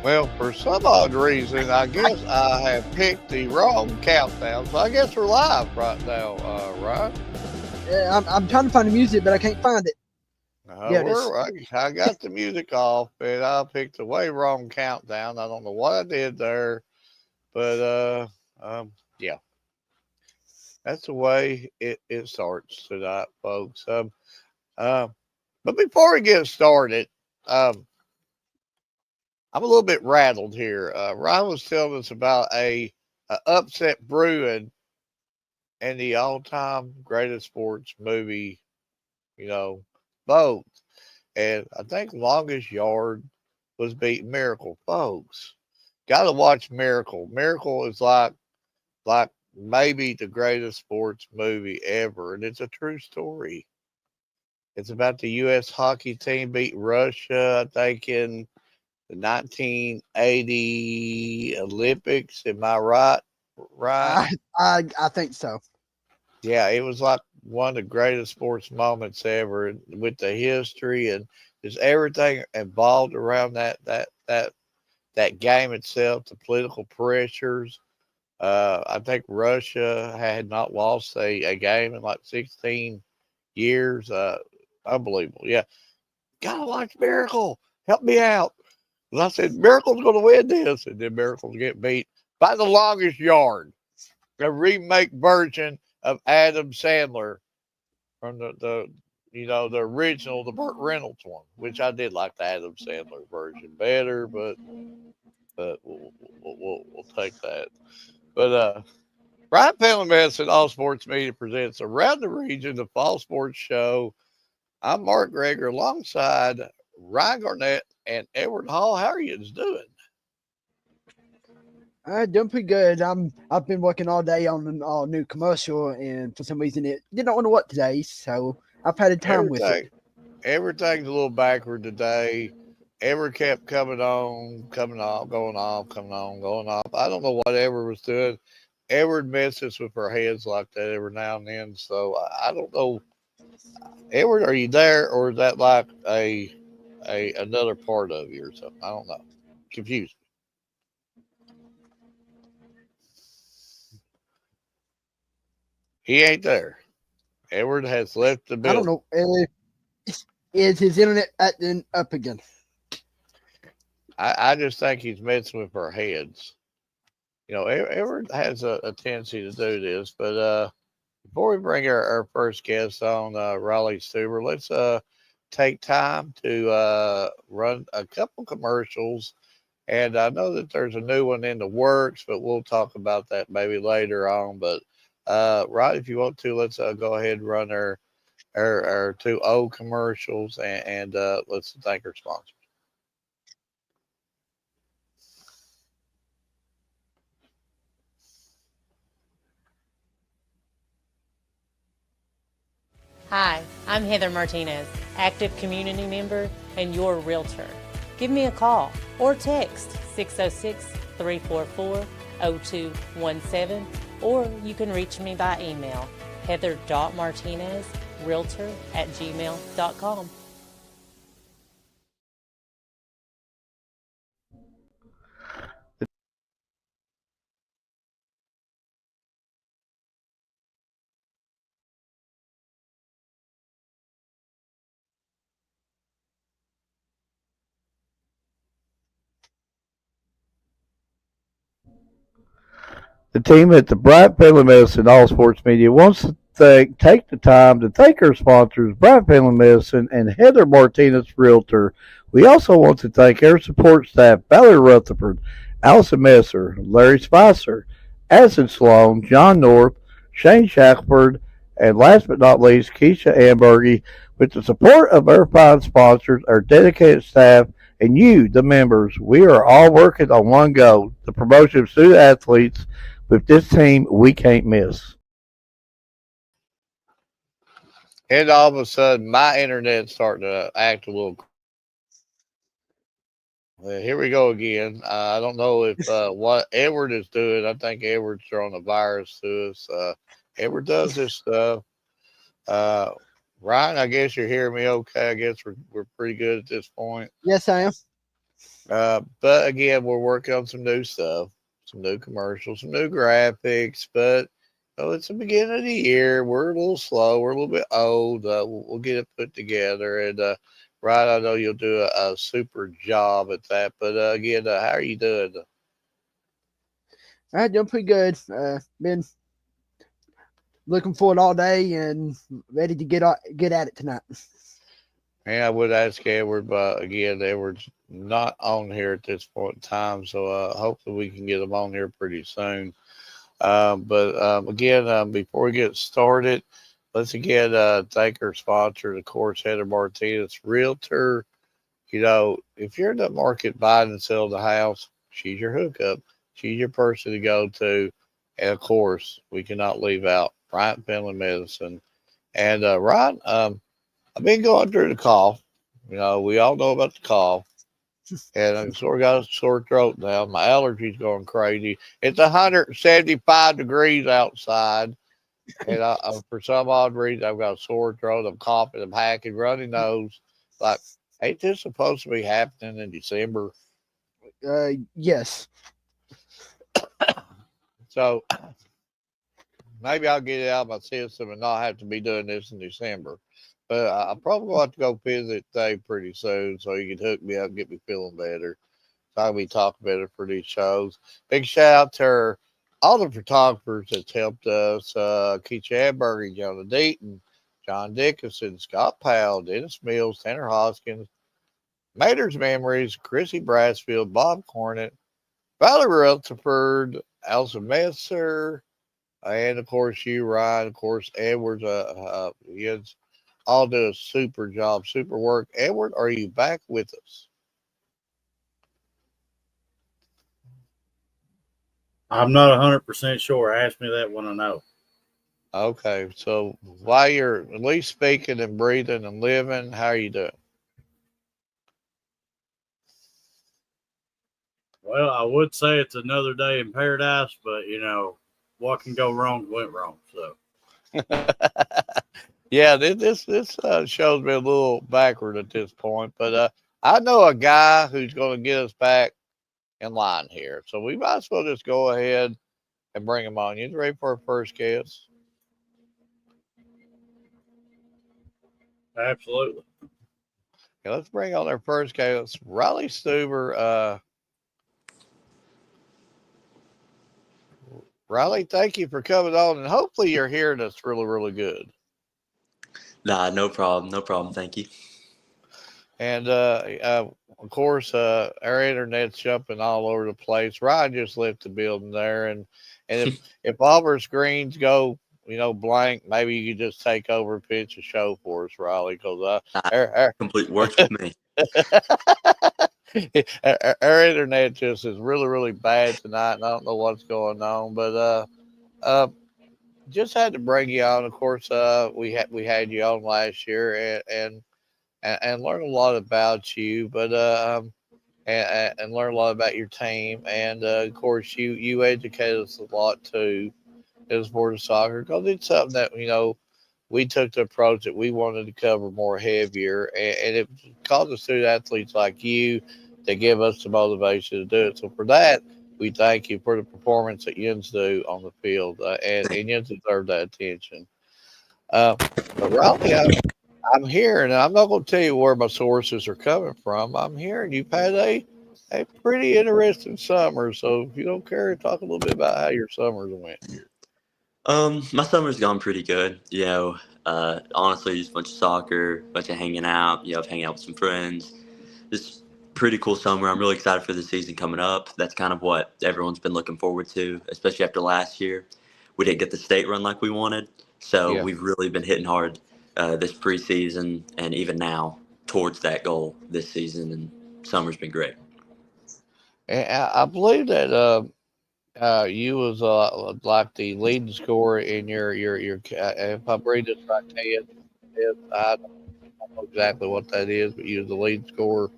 Well, for some odd reason, I guess I have picked the wrong countdown. So I guess we're live right now, right? I'm trying to find the music, but I can't find it. There it is. I got the music off, but I picked the way wrong countdown. I don't know what I did there, but yeah, that's the way it starts tonight, folks. Uh, but before we get started, um, I'm a little bit rattled here. Ryan was telling us about a upset brewing and the all-time greatest sports movie, you know, both. And I think longest yard was beating Miracle, folks. Got to watch Miracle. Miracle is like maybe the greatest sports movie ever, and it's a true story. It's about the U.S. hockey team beat Russia, I think, in the 1980 Olympics. Am I right? Right? I think so. Yeah, it was like one of the greatest sports moments ever with the history and just everything involved around that game itself, the political pressures. I think Russia had not lost a game in like 16 years. Unbelievable. Yeah. Gotta watch Miracle. Help me out. And I said, Miracle's going to win this. And then Miracle's get beat by the longest yard, a remake version of Adam Sandler from the original, the Burt Reynolds one, which I did like the Adam Sandler version better, but we'll take that. But Bryant Family Medicine All Sports Media presents Around the Region, the Fall Sports Show. I'm Mark Greger alongside Ryan Garnett and Edward Hall. How are you doing? Doing pretty good. I've been working all day on an all new commercial, and for some reason it did not want to work today, so I've had a time with it. Everything, everything's a little backward today. Ever kept coming on, coming off, going off, coming on, going off. I don't know what Ever was doing. Ever messes with her heads like that every now and then. So I don't know. Edward, are you there, or is that like a another part of you or something? I don't know. Confused. He ain't there. Edward has left the I don't building. know. Is his internet acting up again? I just think he's messing with our heads. Edward has a tendency to do this, but before we bring our first guest on, Raleigh Stuber, let's take time to run a couple commercials. And I know that there's a new one in the works, but we'll talk about that maybe later on. But right, if you want to, let's go ahead and run our two old commercials and let's thank our sponsors. Hi, I'm Heather Martinez, active community member and your realtor. Give me a call or text 606 344 0217, or you can reach me by email heather.martinezrealtor@gmail.com. The team at the Bryant Family Medicine All Sports Media wants to take the time to thank our sponsors, Bryant Family Medicine and Heather Martinez Realtor. We also want to thank our support staff, Valerie Rutherford, Allison Messer, Larry Spicer, Addison Sloan, John North, Shane Shackelford, and last but not least, Keisha Ambergy. With the support of our fine sponsors, our dedicated staff, and you, the members, we are all working on one goal, the promotion of student athletes. With this team, we can't miss. And all of a sudden, my internet's starting to act a little. Well, here we go again. I don't know if what Edward is doing. I think Edward's throwing a virus to us. Edward does this stuff. Uh, Ryan, I guess you're hearing me okay. I guess we're pretty good at this point. Yes, I am. But again, we're working on some new stuff, some new commercials, some new graphics. But it's the beginning of the year. We're a little slow. We're a little bit old. We'll get it put together. And Ryan, I know you'll do a super job at that. But again, how are you doing? All right, doing pretty good. Been looking forward all day and ready to get at it tonight. And I would ask Edward, but again, Edward's not on here at this point in time. So hopefully we can get him on here pretty soon. But again, before we get started, let's again thank our sponsor, of course, Heather Martinez, Realtor. If you're in the market buying and selling the house, she's your hookup. She's your person to go to. And of course, we cannot leave out Bryant Family Medicine. And Ryan, I've been going through the cough. We all know about the cough. And I sort of got a sore throat now. My allergies going crazy. It's 175 degrees outside. And for some odd reason, I've got a sore throat. I'm coughing, I'm hacking, runny nose. Like, ain't this supposed to be happening in December? Yes. So maybe I'll get it out of my system and not have to be doing this in December. But I'm probably going to have to go visit Dave pretty soon so he can hook me up and get me feeling better. So I'll be talking better for these shows. Big shout out to all the photographers that's helped us. Keith Chadberger, Jonah Deaton, John Dickinson, Scott Powell, Dennis Mills, Tanner Hoskins, Mater's Memories, Chrissy Brassfield, Bob Cornett, Valerie Rutherford, Alison Messer, and of course you, Ryan, of course Edwards. Yes, all do a super job, super work. Edward, are you back with us? I'm not 100% sure. Ask me that when I know. Okay, so while you're at least speaking and breathing and living, how are you doing? Well, I would say it's another day in paradise, but what can go wrong went wrong. So Yeah, this show's been a little backward at this point, but I know a guy who's going to get us back in line here, so we might as well just go ahead and bring him on. You ready for our first guest? absolutely. Okay, let's bring on our first guest, Riley Stuber. Riley, thank you for coming on, and hopefully you're hearing us really, really good. Nah, no problem. No problem. Thank you. And of course, our internet's jumping all over the place. Ryan just left the building there, and if all of our screens go, blank, maybe you could just take over and pitch a show for us, Riley, because Complete works with me. our internet just is really, really bad tonight, and I don't know what's going on, but just had to bring you on. Of course, we had you on last year, and learn a lot about you, but and learn a lot about your team, and of course you educate us a lot too as sport of soccer because it's something that we took the approach that we wanted to cover more heavier, and it caused the student athletes like you to give us the motivation to do it. So for that, we thank you for the performance that Yins do on the field, and Yins deserve that attention. But Raleigh, I'm hearing, and I'm not going to tell you where my sources are coming from. I'm hearing you've had a pretty interesting summer. So if you don't care, talk a little bit about how your summers went. My summer's gone pretty good. Honestly, just a bunch of soccer, bunch of hanging out. Hanging out with some friends. Just pretty cool summer. I'm really excited for the season coming up. That's kind of what everyone's been looking forward to, especially after last year. We didn't get the state run like we wanted, so Yeah. we've really been hitting hard this preseason and even now towards that goal this season. And summer's been great. And I believe that you was like the leading scorer in your. If I read this right, Ted, I don't know exactly what that is, but you was the leading scorer,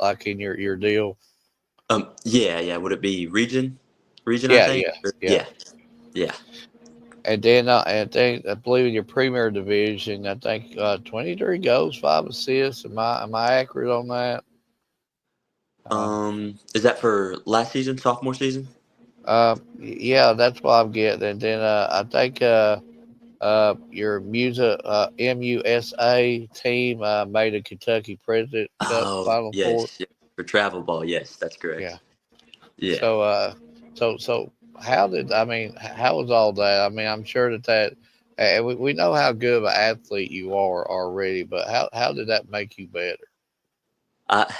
like in your deal. Yeah. Would it be region? Region, I Yeah, think. yeah, yeah. Yeah. And then I believe in your Premier Division, I think 23 goals, 5 assists. Am I accurate on that? Is that for last season, sophomore season? Yeah, that's what I'm getting. And then I think your music MUSA team made a Kentucky President Cup Oh, Final Four. yes, for travel ball. Yes, that's Yeah. correct. Yeah. So so how did I mean? How was all that? I mean, I'm sure that we know how good of an athlete you are already, but how did that make you better? I,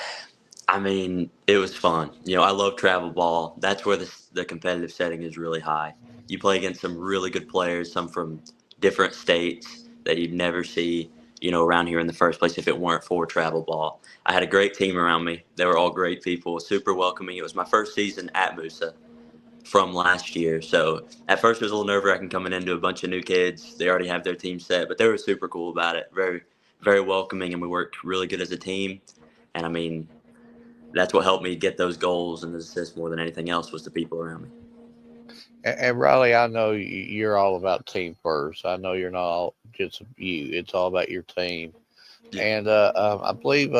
I mean, it was fun. I love travel ball. That's where the competitive setting is really high. You play against some really good players, some from different states that you'd never see, around here in the first place if it weren't for travel ball. I had a great team around me. They were all great people, super welcoming. It was my first season at Musa from last year. So at first it was a little nerve wracking coming into a bunch of new kids. They already have their team set, but they were super cool about it. Very, very welcoming, and we worked really good as a team. And I mean, that's what helped me get those goals and the assists more than anything else was the people around me. And Riley, I know you're all about team first. I know you're not all just you. It's all about your team. Yeah. And I believe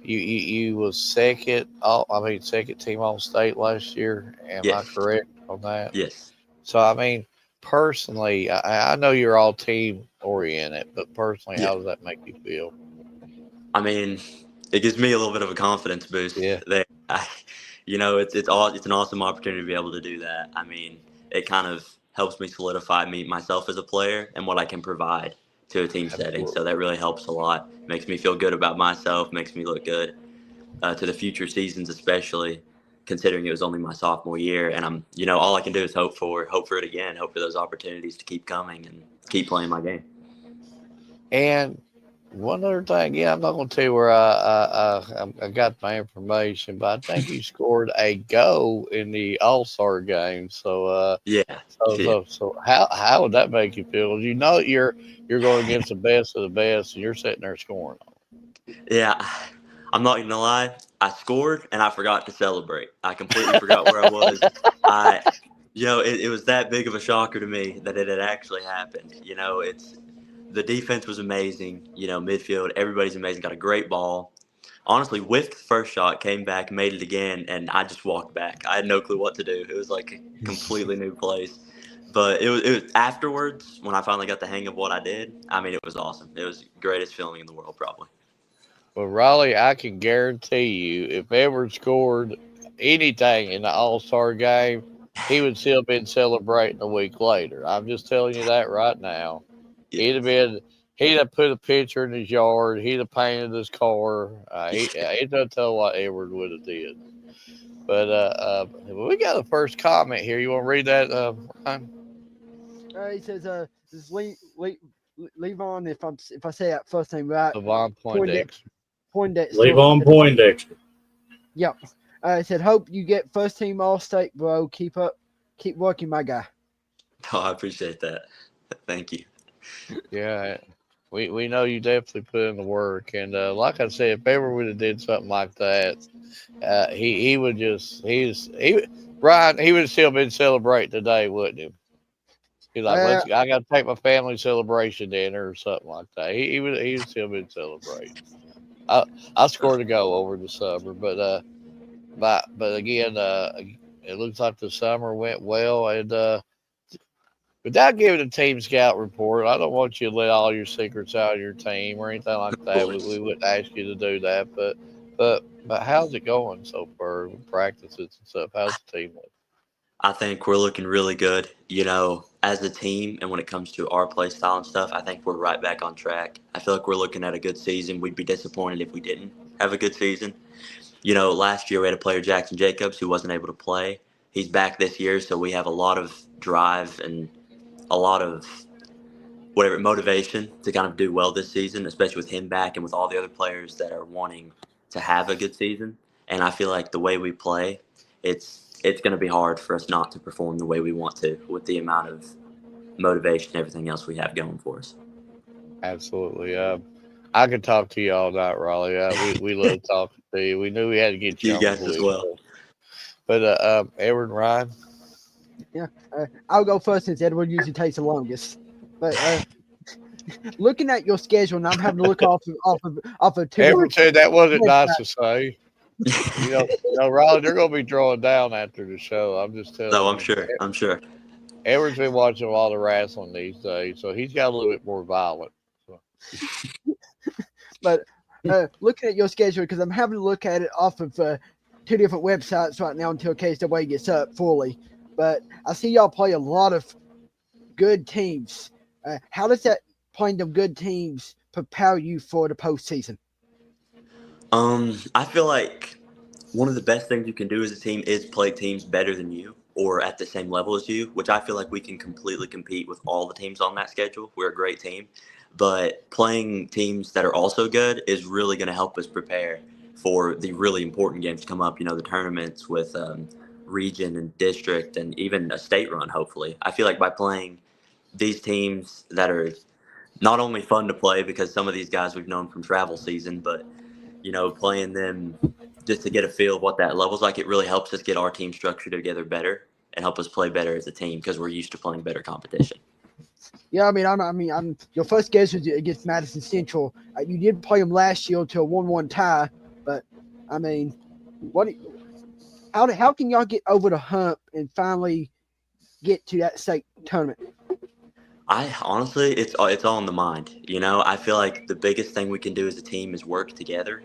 you was second. I mean, second team all state last year. Am I Yes. correct on that? Yes. So I mean, personally, I know you're all team oriented, but personally, Yeah. how does that make you feel? I mean, it gives me a little bit of a confidence boost Yeah, there. It's an awesome opportunity to be able to do that. I mean, it kind of helps me solidify myself as a player and what I can provide to a team setting. absolutely. So that really helps a lot. Makes me feel good about myself. Makes me look good to the future seasons, especially considering it was only my sophomore year. And all I can do is hope for it again. Hope for those opportunities to keep coming and keep playing my game. And one other thing, yeah, I'm not going to tell you where I got my information, but I think you scored a goal in the All Star game. So Yeah. Yeah. so how would that make you feel? You know that you're going against the best of the best, and you're sitting there scoring. Yeah, I'm not gonna lie. I scored and I forgot to celebrate. I completely forgot where I was. I, it was that big of a shocker to me that it had actually happened. It's the defense was amazing. Midfield, everybody's amazing. Got a great ball. Honestly, whiffed the first shot, came back, made it again, and I just walked back. I had no clue what to do. It was like a completely new place. But it was afterwards when I finally got the hang of what I did. I mean, it was awesome. It was the greatest feeling in the world, probably. Well, Raleigh, I can guarantee you, if Edward scored anything in the All Star game, he would still been celebrating a week later. I'm just telling you that right now. Yeah. He'd have put a picture in his yard. He'd have painted his car. He doesn't tell what Edward would have did. But we got the first comment here. You want to read that, Ryan? He says, "This is leave on if I say that first name right." Levon Poindexter. Poindexter. Leave on Poindexter. Yep. I said, "Hope you get first team All State, bro. Keep working, my guy." Oh, I appreciate that. Thank you. Yeah, we know you definitely put in the work, and like I said, if ever would have did something like that, he would just Ryan, he would have still been celebrating today, wouldn't he? He's like, I got to take my family celebration dinner or something like that. He would still been celebrating. I scored a goal over the summer, but again, it looks like the summer went well, and without giving a team scout report, I don't want you to let all your secrets out of your team or anything like that. We wouldn't ask you to do that, but how's it going so far with practices and stuff? How's the team look? I think we're looking really good, as a team. And when it comes to our play style and stuff, I think we're right back on track. I feel like we're looking at a good season. We'd be disappointed if we didn't have a good season. Last year we had a player, Jackson Jacobs, who wasn't able to play. He's back this year, so we have a lot of drive and a lot of motivation to kind of do well this season, especially with him back and with all the other players that are wanting to have a good season. And I feel like the way we play, it's going to be hard for us not to perform the way we want to with the amount of motivation and everything else we have going for us. Absolutely. I could talk to you all night, Raleigh. We love talking to you. We knew we had to get you You on guys the as list. well. But Edward and Ryan? Yeah, I'll go first since Edward usually takes the longest. But looking at your schedule, and I'm having to look off of two. Edward said that wasn't nice to say. Riley, they're going to be drawing down after the show. I'm just No, telling I'm you. sure. I'm sure. Edward's been watching a lot of wrestling these days, so he's got a little bit more violent. So. But looking at your schedule, because I'm having to look at it off of 2 different websites right now until KSW gets up fully. But I see y'all play a lot of good teams. How does that playing them good teams prepare you for the postseason? I feel like one of the best things you can do as a team is play teams better than you or at the same level as you, which I feel like we can completely compete with all the teams on that schedule. We're a great team. But playing teams that are also good is really going to help us prepare for the really important games to come up, the tournaments with region and district and even a state run, hopefully. I feel like by playing these teams that are not only fun to play because some of these guys we've known from travel season, but playing them just to get a feel of what that level's like, it really helps us get our team structure together better and help us play better as a team because we're used to playing better competition. Yeah, I'm your first game was against Madison Central. You did play them last year to a 1-1 tie, but I mean, how can y'all get over the hump and finally get to that state tournament? I honestly, it's all in the mind. I feel like the biggest thing we can do as a team is work together,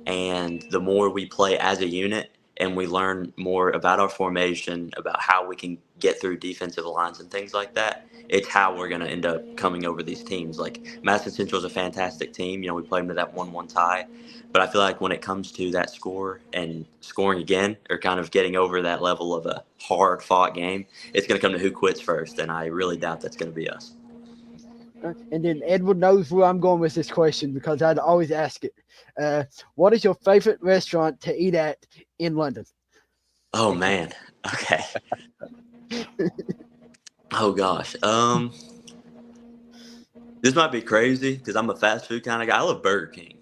and the more we play as a unit and we learn more about our formation, about how we can get through defensive lines and things like that, it's how we're going to end up coming over these teams. Like Madison Central is a fantastic team. We played them to that 1-1 tie, but I feel like when it comes to that score and scoring again, or kind of getting over that level of a hard fought game, it's going to come to who quits first, and I really doubt that's going to be us. And then Edward knows where I'm going with this question because I'd always ask it. What is your favorite restaurant to eat at in London? Oh man. Okay. Oh gosh. This might be crazy because I'm a fast food kind of guy. I love Burger King.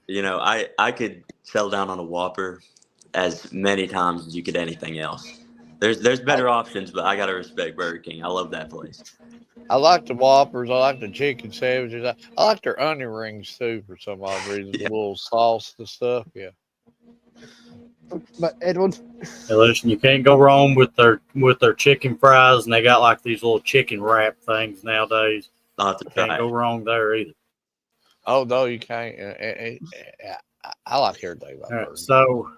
I could settle down on a Whopper as many times as you could anything else. There's better options, but I gotta respect Burger King. I love that place. I like the Whoppers. I like the chicken sandwiches. I like their onion rings too for some odd reason. Yeah. The little sauce and stuff. Yeah. But Edward, Hey, listen, you can't go wrong with their chicken fries, and they got like these little chicken wrap things nowadays. I'll have to Can't try go it. wrong there either. Oh no, you can't. I like everything about All right, burger. so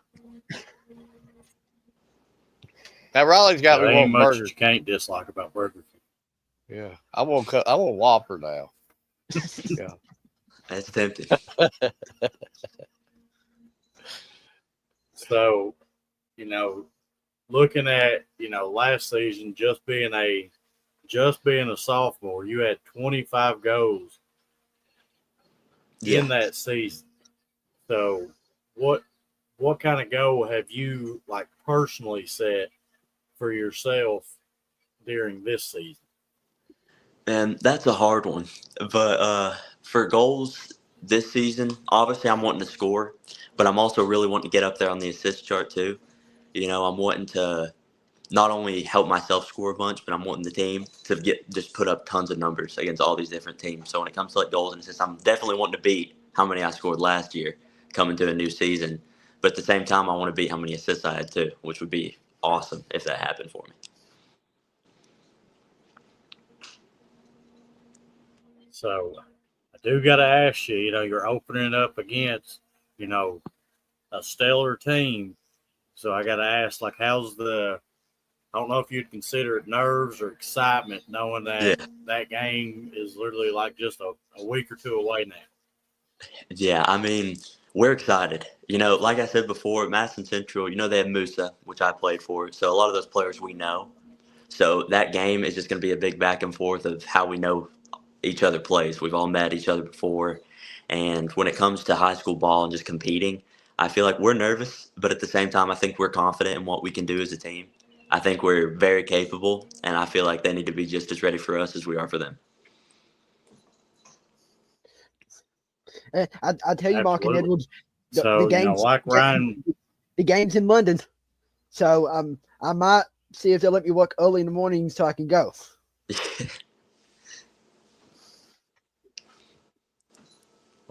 Now Riley's got there me ain't wanting much burger. that you can't dislike about Burger King. Yeah, I want Whopper now. Yeah. That's tempting. So, looking at last season, just being a sophomore, you had 25 goals in that season. So, what kind of goal have you personally set for yourself during this season? And that's a hard one. But for goals this season, obviously I'm wanting to score, but I'm also really wanting to get up there on the assist chart too. I'm wanting to not only help myself score a bunch, but I'm wanting the team to just put up tons of numbers against all these different teams. So when it comes to goals and assists, I'm definitely wanting to beat how many I scored last year coming to a new season. But at the same time, I want to beat how many assists I had too, which would be awesome if that happened for me. So I do got to ask you, you're opening up against, a stellar team. So I got to ask, how's I don't know if you'd consider it nerves or excitement knowing that that game is literally just a week or two away now. Yeah, I mean, we're excited. Like I said before, Madison Central, they have Musa, which I played for. So a lot of those players we know. So that game is just going to be a big back and forth of how we know each other plays. We've all met each other before. And when it comes to high school ball and just competing, I feel like we're nervous, but at the same time, I think we're confident in what we can do as a team. I think we're very capable, and I feel like they need to be just as ready for us as we are for them. I tell you, Mark and Edwards, the games, Ryan, the game's in London, so I might see if they'll let me work early in the morning so I can go.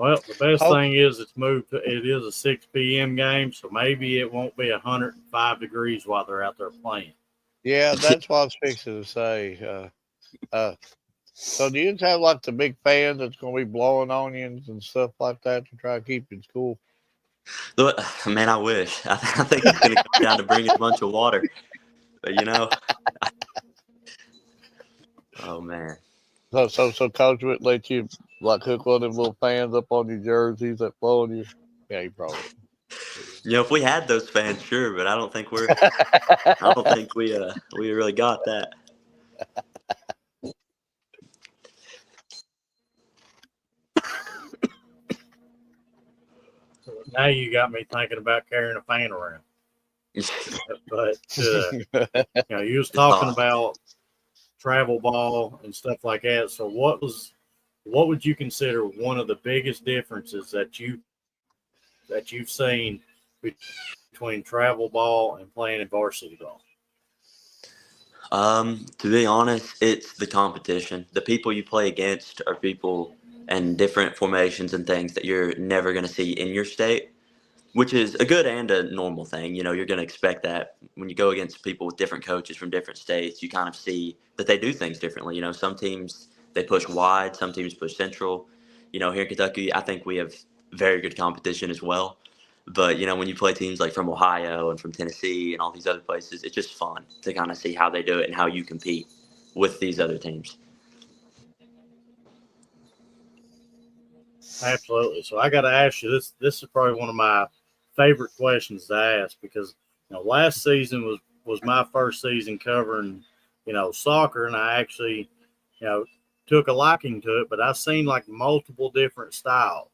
Well, the best Hope- thing is it's moved. It is a 6 p.m. game, so maybe it won't be 105 degrees while they're out there playing. Yeah, that's what I was fixing to say. So do you just have like the big fan that's going to be blowing onions and stuff like that to try to keep it cool? Look, man, I wish. I think it's going to come down to bringing a bunch of water. But, oh, man. So coach would let you like hook one of them little fans up on your jerseys that blow on you. Yeah, you probably. If we had those fans, sure, but I don't think we really got that. Now you got me thinking about carrying a fan around. But you was talking about travel ball and stuff like that. So what would you consider one of the biggest differences that you've seen between travel ball and playing in varsity ball? To be honest, it's the competition. The people you play against are people and different formations and things that you're never going to see in your state, which is a good and a normal thing. You're going to expect that when you go against people with different coaches from different states, you kind of see that they do things differently. Some teams, they push wide, some teams push central. Here in Kentucky, I think we have very good competition as well. But, when you play teams like from Ohio and from Tennessee and all these other places, it's just fun to kind of see how they do it and how you compete with these other teams. Absolutely. So I got to ask you this. This is probably one of my favorite questions to ask because last season was my first season covering soccer, and I actually took a liking to it. But I've seen like multiple different styles.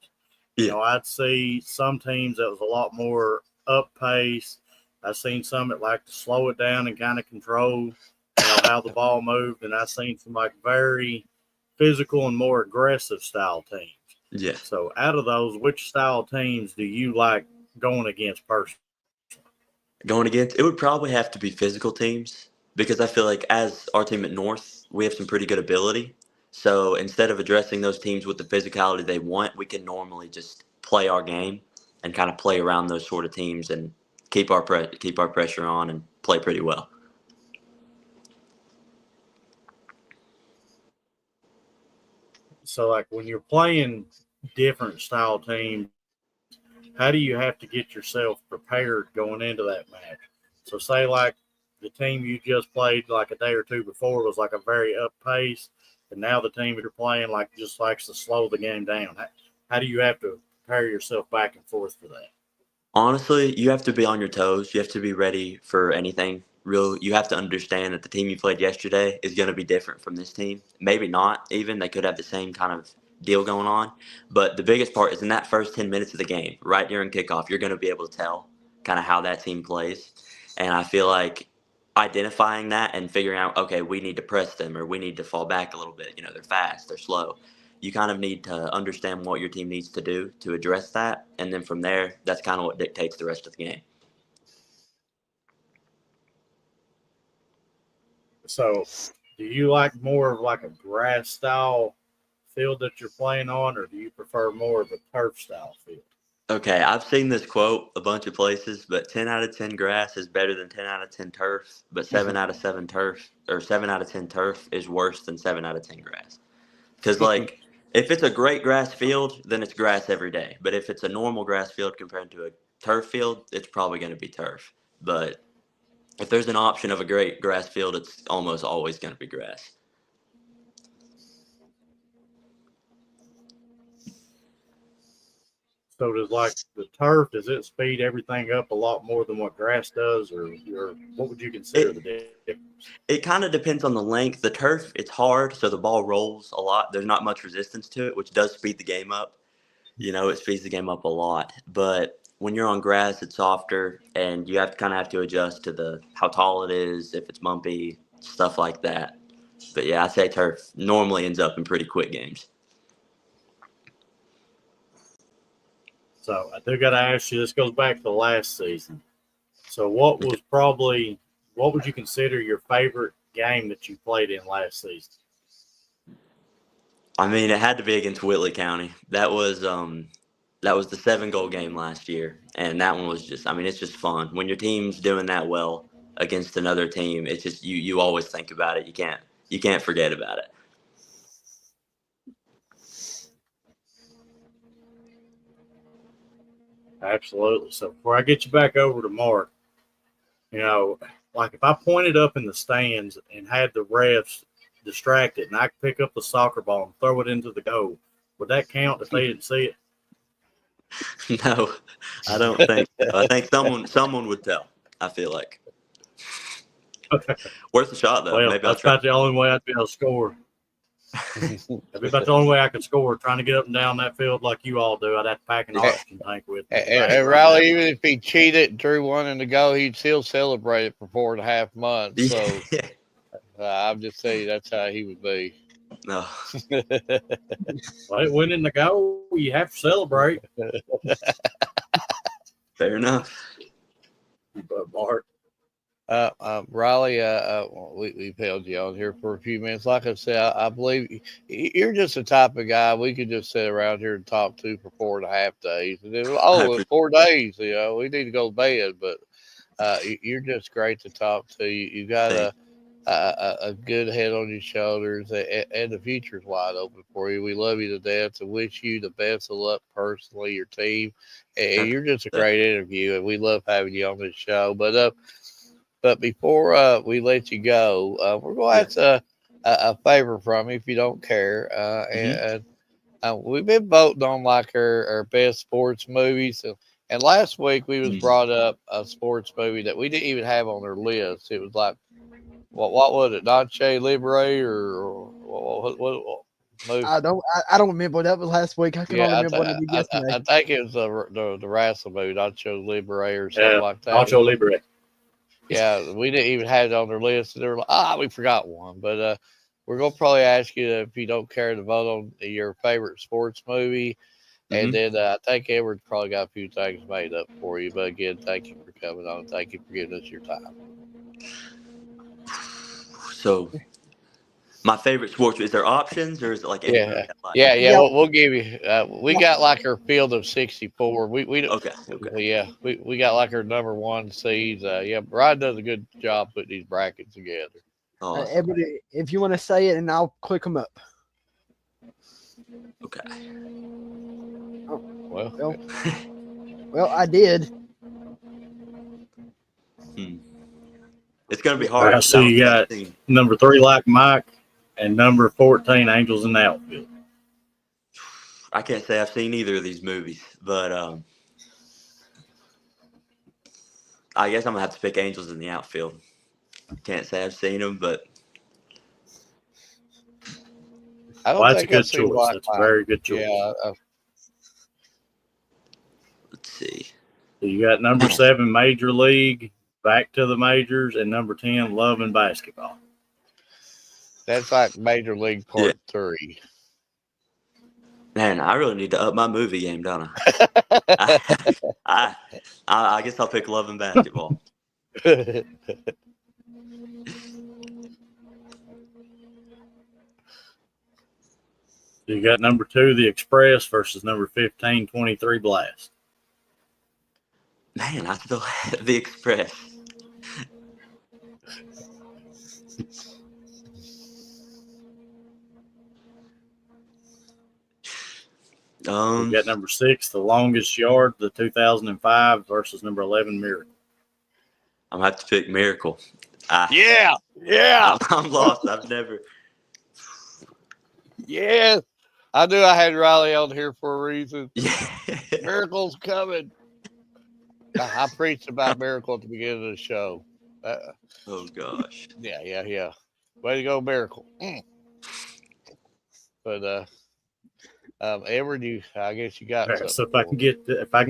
Yeah. I'd see some teams that was a lot more up pace. I've seen some that like to slow it down and kind of control how the ball moved, and I've seen some like very physical and more aggressive style teams. Yeah. So out of those, which style teams do you like going against personally? Going against, it would probably have to be physical teams because I feel like as our team at North, we have some pretty good ability. So instead of addressing those teams with the physicality they want, we can normally just play our game and kind of play around those sort of teams and keep our pressure on and play pretty well. So like when you're playing different style teams, how do you have to get yourself prepared going into that match? So say like the team you just played like a day or two before was like a very up pace, and now the team you're playing like just likes to slow the game down. How do you have to prepare yourself back and forth for that? Honestly, you have to be on your toes. You have to be ready for anything. You have to understand that the team you played yesterday is going to be different from this team. Maybe not even. They could have the same kind of deal going on. But the biggest part is in that first 10 minutes of the game, right during kickoff, you're going to be able to tell kind of how that team plays. And I feel like identifying that and figuring out, okay, we need to press them or we need to fall back a little bit. They're fast, they're slow. You kind of need to understand what your team needs to do to address that. And then from there, that's kind of what dictates the rest of the game. So do you like more of like a grass style field that you're playing on, or do you prefer more of a turf style field? Okay, I've seen this quote a bunch of places, but 10 out of 10 grass is better than 10 out of 10 turf, but 7 out of 7 turf or 7 out of 10 turf is worse than 7 out of 10 grass. Because, like, if it's a great grass field, then it's grass every day. But if it's a normal grass field compared to a turf field, it's probably going to be turf. But if there's an option of a great grass field, it's almost always going to be grass. So does like the turf, does it speed everything up a lot more than what grass does, or what would you consider the difference? It kind of depends on the length. The turf, it's hard, so the ball rolls a lot. There's not much resistance to it, which does speed the game up. It speeds the game up a lot. But when you're on grass, it's softer, and you have to adjust to how tall it is, if it's bumpy, stuff like that. But yeah, I say turf normally ends up in pretty quick games. So I do got to ask you, this goes back to the last season. So what would you consider your favorite game that you played in last season? I mean, it had to be against Whitley County. That was the 7-goal game last year, and that one was just. I mean, it's just fun when your team's doing that well against another team. It's just you always think about it. You can't forget about it. Absolutely. So before I get you back over to Mark, like if I pointed up in the stands and had the refs distracted and I could pick up the soccer ball and throw it into the goal, would that count if they didn't see it? No, I don't think so. I think someone would tell. I feel like worth a shot though. Well, Maybe I'll that's try. about the only way I'd be able to score. That'd be about the only way I could score. Trying to get up and down that field like you all do, I'd have to pack an oxygen tank with me. And Riley, even if he cheated and drew one in the goal, he'd still celebrate it for 4.5 months. So I'm just saying that's how he would be. No. Well, winning the goal, you have to celebrate. Fair enough. But Mark, Riley, we've held you on here for a few minutes. Like I said, I believe you're just the type of guy we could just sit around here and talk to for 4.5 days. And then, it's 4 days. We need to go to bed. But you're just great to talk to. You got a good head on your shoulders, and the future's wide open for you. We love you to death and wish you the best of luck personally, your team. And you're just a great interview, and we love having you on this show. But before we let you go, we're going to ask a favor from you if you don't care. And we've been voting on like our best sports movies. And last week we was brought up a sports movie that we didn't even have on our list. It was like, what was it? Noche Libre or what movie? I don't remember. That was last week. I can only remember what I did yesterday. I think it was the wrestling movie, Nacho Libre or something like that. Nacho Libre. Yeah, we didn't even have it on their list. And they were like, we forgot one. But we're going to probably ask you if you don't care to vote on your favorite sports movie. And then I think Edward's probably got a few things made up for you. But again, thank you for coming on. Thank you for giving us your time. So, my favorite sports, is there options or is it like any movie I like? Yeah. We'll give you. We got like our field of 64. We Okay. Yeah, we got like our number one seeds. Brian does a good job putting these brackets together. Awesome. Everybody, if you want to say it, and I'll click them up. Okay. Well, I did. It's gonna be hard. I see you got number 3 like Mike and number 14 Angels in the Outfield. I can't say I've seen either of these movies, but I guess I'm gonna have to pick Angels in the Outfield. Can't say I've seen them, but that's a good choice. That's a very good choice. Yeah. Let's see. So you got number 7 Major League, Back to the Majors, and number 10 Love and Basketball. That's like Major League Part 3. Man, I really need to up my movie game, don't I? I guess I'll pick Love and Basketball. You got number 2 The Express versus number 15 23 Blast. Man, I still have The Express. You got number 6 The Longest Yard, the 2005 versus number 11 Miracle. I'm gonna have to pick Miracle. Yeah. I'm lost. I've never. Yeah. I knew I had Riley on here for a reason. Yeah. Miracle's coming. I preached about Miracle at the beginning of the show. Oh gosh. Yeah. Way to go, Miracle. But Edward, I guess you got. Right, so if I can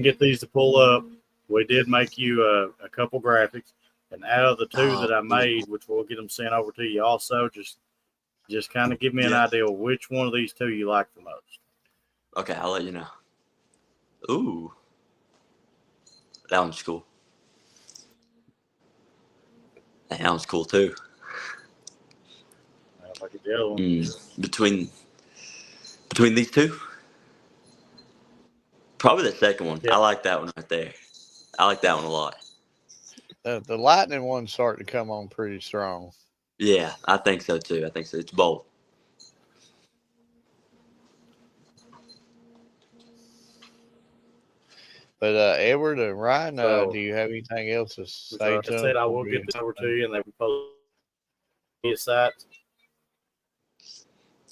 get these to pull up, we did make you a couple graphics, and out of the 2 that I made, which we'll get them sent over to you, also just kind of give me an idea of which one of these 2 you like the most. Okay, I'll let you know. Ooh, that one's cool. That one's cool too. Like the other one. Between Between these two, probably the second one. Yeah. I like that one right there. I like that one a lot. The Lightning one's starting to come on pretty strong. Yeah, I think so too. I think so. It's bold. But Edward and Ryan, So, do you have anything else to so say like to I them? said, I before will we get this over to you, and they will post via sites.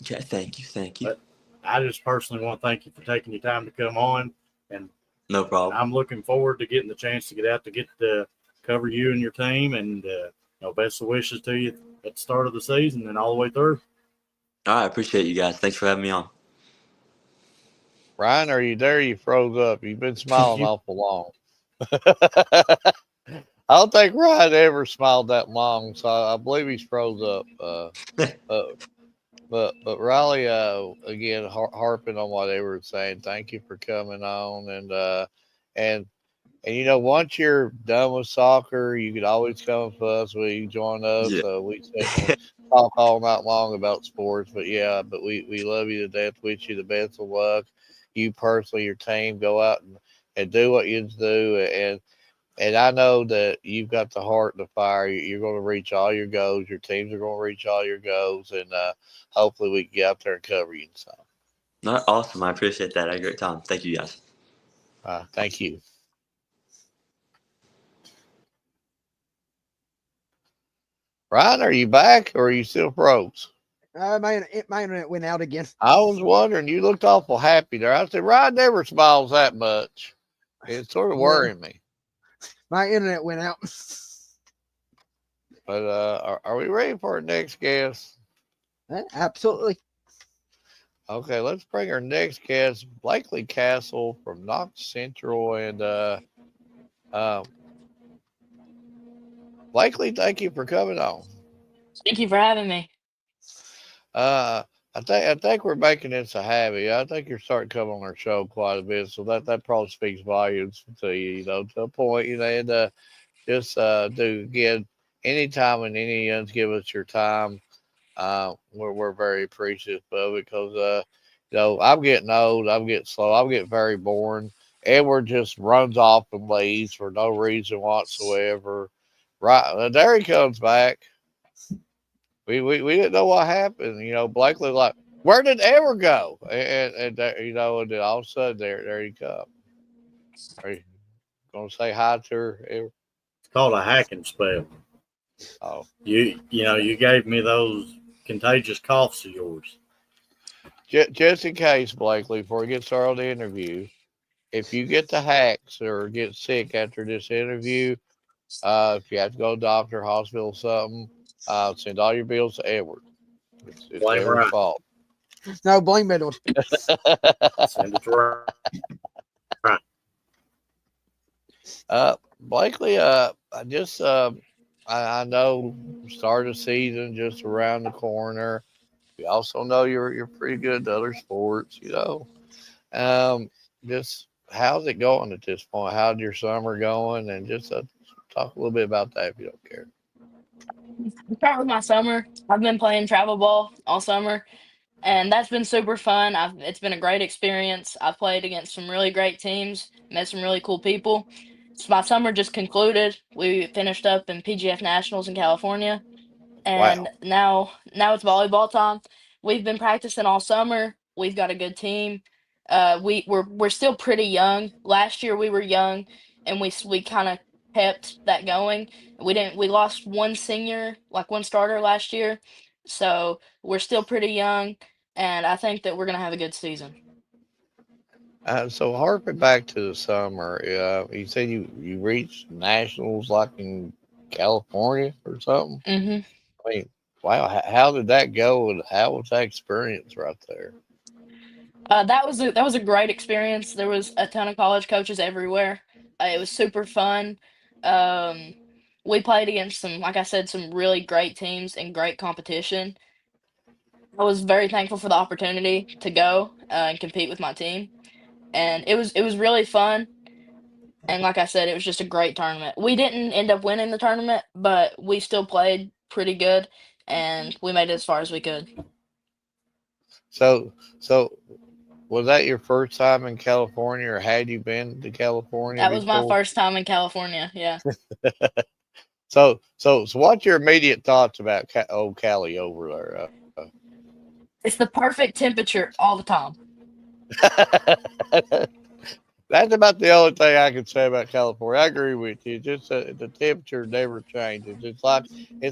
Okay, thank you. But I just personally want to thank you for taking your time to come on, and No problem. I'm looking forward to getting the chance to get out to get to cover you and your team, and best of wishes to you at the start of the season and all the way through. All right, I appreciate you guys. Thanks for having me on. Ryan, are you there? You froze up. You've been smiling awful long. I don't think Ryan ever smiled that long, so I believe he's froze up. But Riley, again, harping on what they were saying. Thank you for coming on, and once you're done with soccer, you could always come with us. We join us. Yeah. We sit and talk all night long about sports. But we love you to death. Wish you the best of luck. You personally, your team, go out and do what you do. And I know that you've got the heart and the fire. You're going to reach all your goals. Your teams are going to reach all your goals. And hopefully we can get out there and cover you some. No, awesome. I appreciate that. I had a great time. Thank you guys. Thank you. Ryan, are you back or are you still froze? My internet went out again. I was wondering. You looked awful happy there. I said, Ryan never smiles that much. It's sort of worrying me. My internet went out. But are we ready for our next guest? Absolutely. Okay, let's bring our next guest, Blakely Castle from Knox Central. And Blakely, thank you for coming on. Thank you for having me. I think we're making this a habit. I think you're starting to come on our show quite a bit, so that probably speaks volumes to you. To a point. And just do again anytime and any give us your time. We're very appreciative of it because I'm getting old, I'm getting slow, I'm getting very boring. Edward just runs off and leaves for no reason whatsoever. Right there he comes back. We didn't know what happened. Blakely like, where did Edward go? And then all of a sudden there he comes. Are you gonna say hi to her, Edward? It's called a hacking spell. Oh, You gave me those contagious coughs of yours. just in case, Blakely, before we get started on the interview, if you get the hacks or get sick after this interview, if you have to go to the doctor, hospital, something, send all your bills to Edward. It's Blame Edward's Ryan. fault. No, blame Edward. Send it to Ryan. Blakely, I know start of season just around the corner. We also know you're pretty good at other sports, Just how's it going at this point? How's your summer going? And just talk a little bit about that if you don't care. Start with my summer. I've been playing travel ball all summer, and that's been super fun. It's been a great experience. I've played against some really great teams, met some really cool people. So my summer just concluded. We finished up in PGF Nationals in California, and Wow. now it's volleyball time. We've been practicing all summer. We've got a good team. We're still pretty young. Last year we were young, and we kind of kept that going. We lost one senior, like one starter last year, so we're still pretty young, and I think that we're gonna have a good season. So harping back to the summer, you said you reached nationals like in California or something. hmm I mean, wow, how did that go? And how was that experience right there? That was a great experience. There was a ton of college coaches everywhere. It was super fun. Um, we played against some, like I said, some really great teams and great competition. I was very thankful for the opportunity to go and compete with my team, and it was really fun. And like I said, it was just a great tournament. We didn't end up winning the tournament, but we still played pretty good, and we made it as far as we could. So was that your first time in California, or had you been to California That was my before? first time in California. Yeah. So what's your immediate thoughts about old Cali over there? It's the perfect temperature all the time. That's about the only thing I can say about California. I agree with you. Just the temperature never changes. It's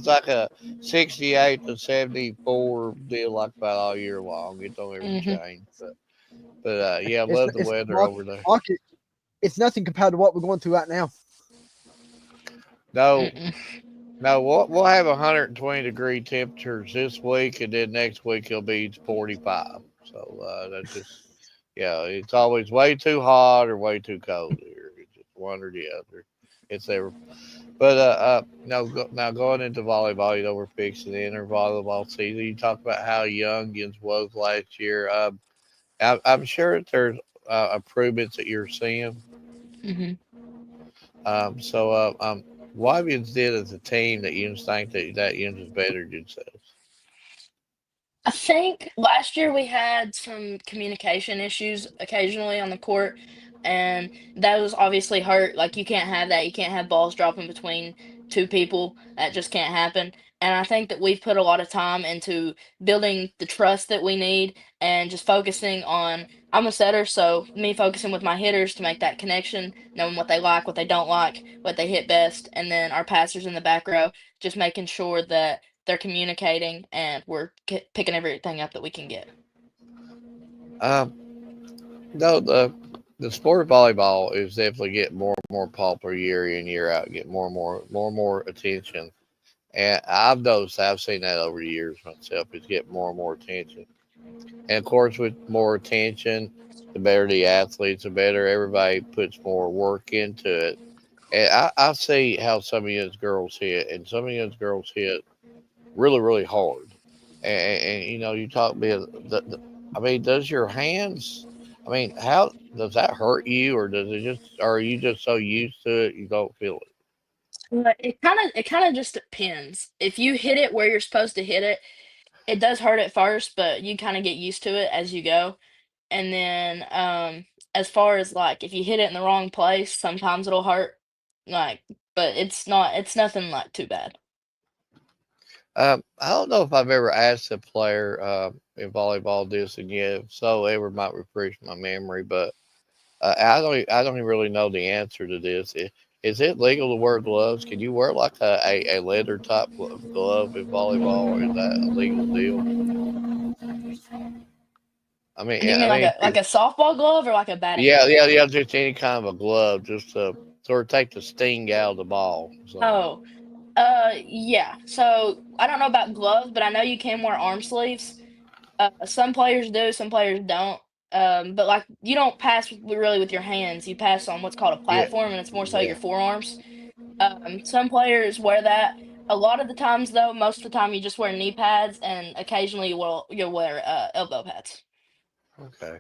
like a 68 to 74 deal, like about all year long. It don't ever Hmm. change. But yeah, I It's love the it's weather Mark, over there. Mark, it's nothing compared to what we're going through right now. No, Mm-mm. no, we'll have 120-degree temperatures this week, and then next week it'll be 45. So that's just yeah, it's always way too hot or way too cold here. It's just one or the other. It's ever. But no, now going into volleyball, you know, we're fixing the inter volleyball season. You talk about how young Youngins was last year. I'm sure that there's improvements that you're seeing. Hmm. So what have you did as a team that you think that Youngins is better themselves? I think last year we had some communication issues occasionally on the court, and that was obviously hurt. Like, you can't have that. You can't have balls dropping between two people. That just can't happen. And I think that we've put a lot of time into building the trust that we need and just focusing on. I'm a setter, so me focusing with my hitters to make that connection, knowing what they like, what they don't like, what they hit best, and then our passers in the back row, just making sure that they're communicating and we're picking everything up that we can get. Um, no, the sport of volleyball is definitely getting more and more popular year in year out, get more attention. And I've noticed, I've seen that over the years myself. It's getting more and more attention. And of course, with more attention, the better the athletes, the better everybody puts more work into it. And I see how some of these girls hit, and some of these girls hit really, really hard. And you know, you talk about I mean, does your hands? I mean, how does that hurt you, or does it just? Or are you just so used to it you don't feel it? But it kind of just depends. If you hit it where you're supposed to hit it, it does hurt at first, but you kind of get used to it as you go. And then as far as like if you hit it in the wrong place, sometimes it'll hurt. Like, but it's nothing like too bad. I don't know if I've ever asked a player in volleyball this, and yeah, if so ever might refresh my memory, but I don't even really know the answer to this. Is it legal to wear gloves? Can you wear like a leather type glove in volleyball, or is that a legal deal? Do you I mean like mean, a softball glove or like a batting yeah, glove? yeah, yeah, just any kind of a glove, just to sort of take the sting out of the ball. So, Oh, yeah. So I don't know about gloves, but I know you can wear arm sleeves. Some players do, some players don't. But like you don't pass really with your hands. You pass on what's called a yeah, platform, and it's more so yeah. your forearms. Some players wear that. A lot of the times, though, most of the time you just wear knee pads, and occasionally you'll wear elbow pads. Okay.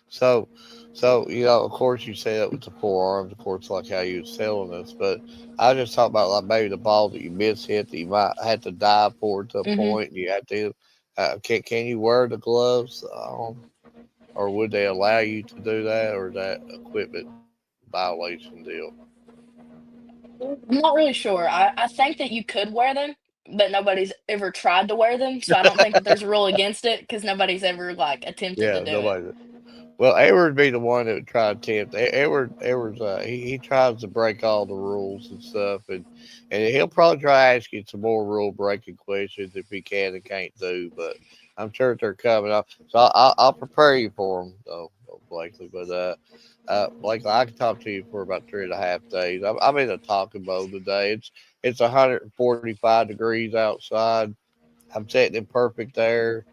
So, so you know, of course, you say that with the forearms, of course, like how you was telling us. But I just talk about like maybe the ball that you miss hit that you might have to dive for it to a Hmm. point, and you have to. Can you wear the gloves, or would they allow you to do that, or is that equipment violation deal? I'm not really sure. I think that you could wear them, but nobody's ever tried to wear them, so I don't think that there's a rule against it because nobody's ever like attempted to Yeah, do it. nobody. Well, Edward would be the one that would try to tempt. Edward's he tries to break all the rules and stuff, and he'll probably try to ask you some more rule breaking questions if he can and can't do. But I'm sure they're coming up, so I'll prepare you for them, though, Blakely. But Blakely, I can talk to you for about 3.5 days. I'm in a talking mode today. It's 145 degrees outside. I'm sitting in perfect air.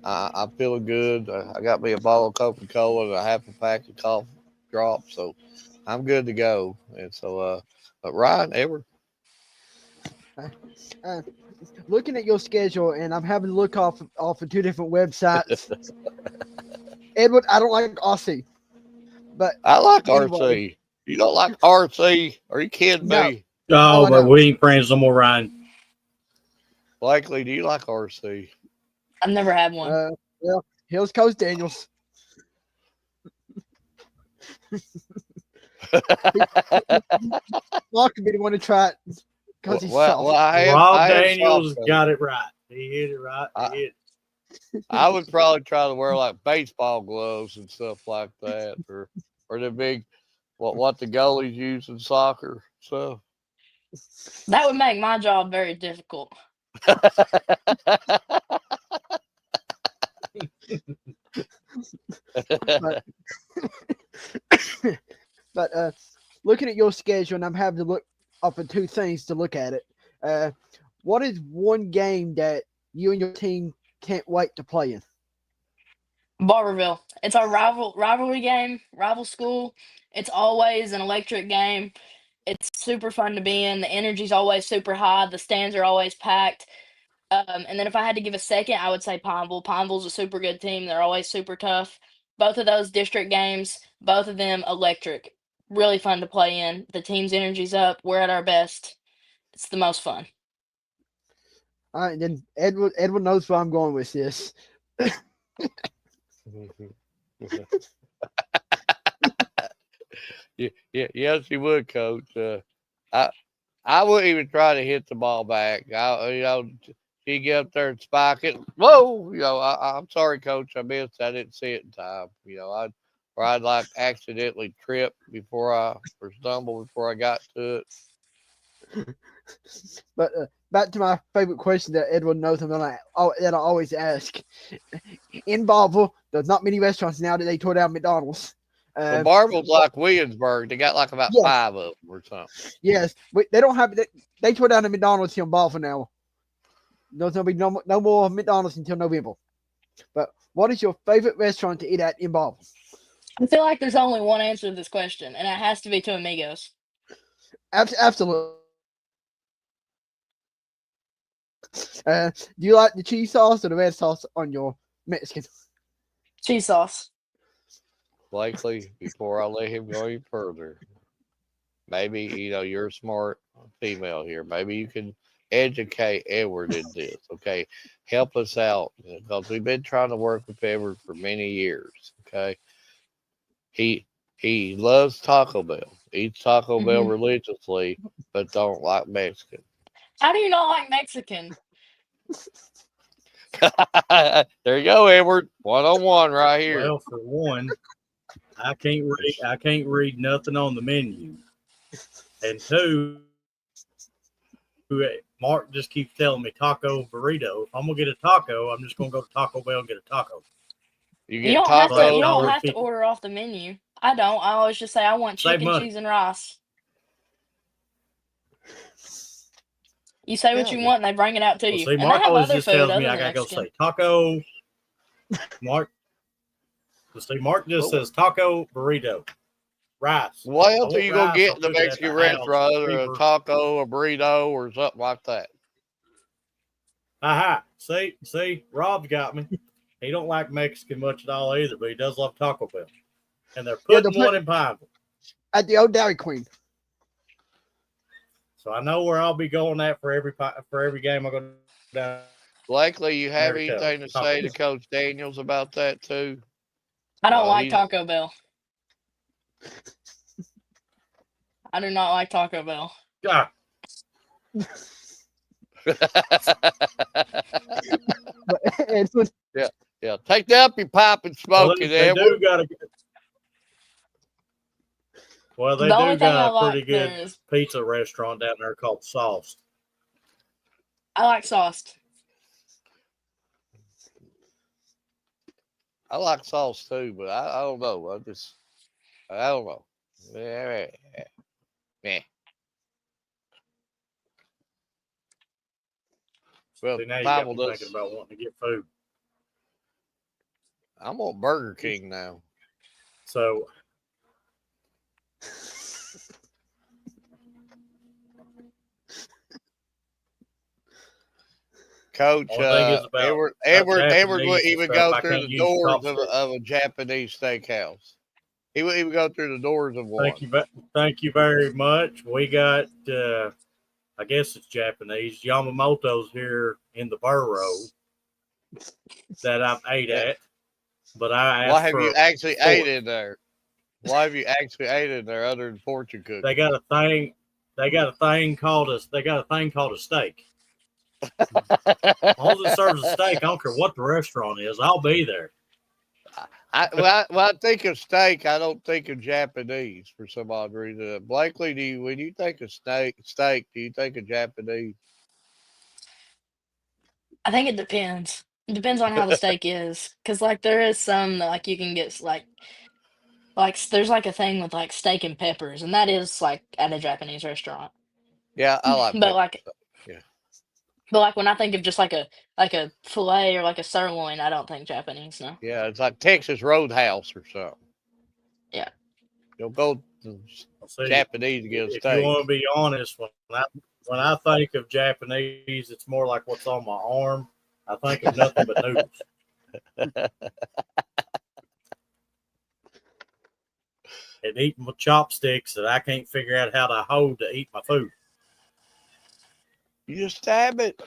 I'm feeling good. I got me a bottle of Coca Cola and a half a pack of cough drops, so I'm good to go. And so, but Ryan, Edward, Uh, uh, Looking at your schedule, and I'm having to look off of two different websites. Edward, I don't like Aussie, but I like anyway, RC. You don't like RC? Are you kidding no, me? Oh, Oh, I but know. we ain't friends no more, Ryan. Blakely, do you like RC? I've never had one. Uh, well, Here's Coach Daniels. Mark could be the one to try it because he's soft. Rob I am Daniels soft, got it right. He hit it right. He hit it. I would probably try to wear like baseball gloves and stuff like that, or the big what the goalies use in soccer stuff. That would make my job very difficult. But looking at your schedule, and I'm having to look up at two things to look at it. What is one game that you and your team can't wait to play in? Barberville. It's our rivalry game, rival school. It's always an electric game. It's super fun to be in. The energy's always super high. The stands are always packed. And then if I had to give a second, I would say Pineville. Pineville's a super good team. They're always super tough. Both of those district games, both of them electric. Really fun to play in. The team's energy's up. We're at our best. It's the most fun. All right, then Edward knows where I'm going with this. Yes, you would, Coach. I wouldn't even try to hit the ball back. She get up there and spike it. Whoa, I'm sorry, Coach. I missed. I didn't see it in time. I'd like accidentally trip or stumble before I got to it. But back to my favorite question that Edward knows that I always ask. In Barberville, there's not many restaurants now that they tore down McDonald's. Barberville's like Williamsburg. They got like about 5 of them or something. Yes, they don't have. They tore down the McDonald's here in Barberville now. There's going to be no more McDonald's until November. But what is your favorite restaurant to eat at in Barberville? I feel like there's only one answer to this question, and it has to be Two Amigos. Absolutely. Do you like the cheese sauce or the red sauce on your Mexican? Cheese sauce. Blakely, before I let him go any further, maybe you're a smart female here. Maybe you can educate Edward in this. Okay, help us out because we've been trying to work with Edward for many years. Okay, he loves Taco Bell, eats Taco Bell religiously, but don't like Mexican. How do you not like Mexican? There you go, Edward. 1-on-1 right here. Well, for one, I can't read nothing on the menu. And two, Mark just keeps telling me taco burrito. If I'm gonna get a taco, I'm just gonna go to Taco Bell and get a taco. You don't have to order off the menu. I don't. I always just say I want chicken, cheese, and rice. You say what you want, and they bring it out to you. See, Mark always just tells me I gotta go say taco. Mark just says taco burrito, rice. What else are you gonna get in the Mexican restaurant? Or a taco, a burrito, or something like that? Aha! See, Rob's got me. He don't like Mexican much at all either, but he does love Taco Bell, and they're putting one in Pineville at the old Dairy Queen. So I know where I'll be going at for every game I go down. Blakely, you have anything to say to Coach Daniels about that too? I don't like Taco Bell. I do not like Taco Bell. God. Yeah. Take that up your pipe and smoke it. They do got a pretty good pizza restaurant down there called Sauced. I like Sauced. I like sauce too, but I don't know. I don't know. Yeah. Well, now you got me thinking about wanting to get food. I'm on Burger King now. So Coach, Edward wouldn't even go through the doors of a Japanese steakhouse. He wouldn't even go through the doors of one. Thank you very much. We got, I guess it's Japanese, Yamamoto's here in the borough that I've ate at. but I Why asked have you for actually ate fork. in there? Why have you actually ate in there other than fortune They cookies? got a thing. They got a thing called a. They got a thing called a steak. As long as it serves a steak, I don't care what the restaurant is. I'll be there. When I think of steak, I don't think of Japanese for some odd reason. Blakely, when you think of steak, do you think of Japanese? I think it depends. It depends on how the steak is, because like there is some that like you can get there's like a thing with like steak and peppers, and that is like at a Japanese restaurant. Yeah, I like But pepper like steak. Yeah, but like when I think of just like a fillet or like a sirloin, I don't think Japanese. No. yeah, it's like Texas Roadhouse or something. Yeah. You'll go to See, Japanese to get a if you want to steak. be honest, when I think of Japanese, it's more like what's on my arm. I think of nothing but noodles and eating with chopsticks that I can't figure out how to hold to eat my food. You just stab it.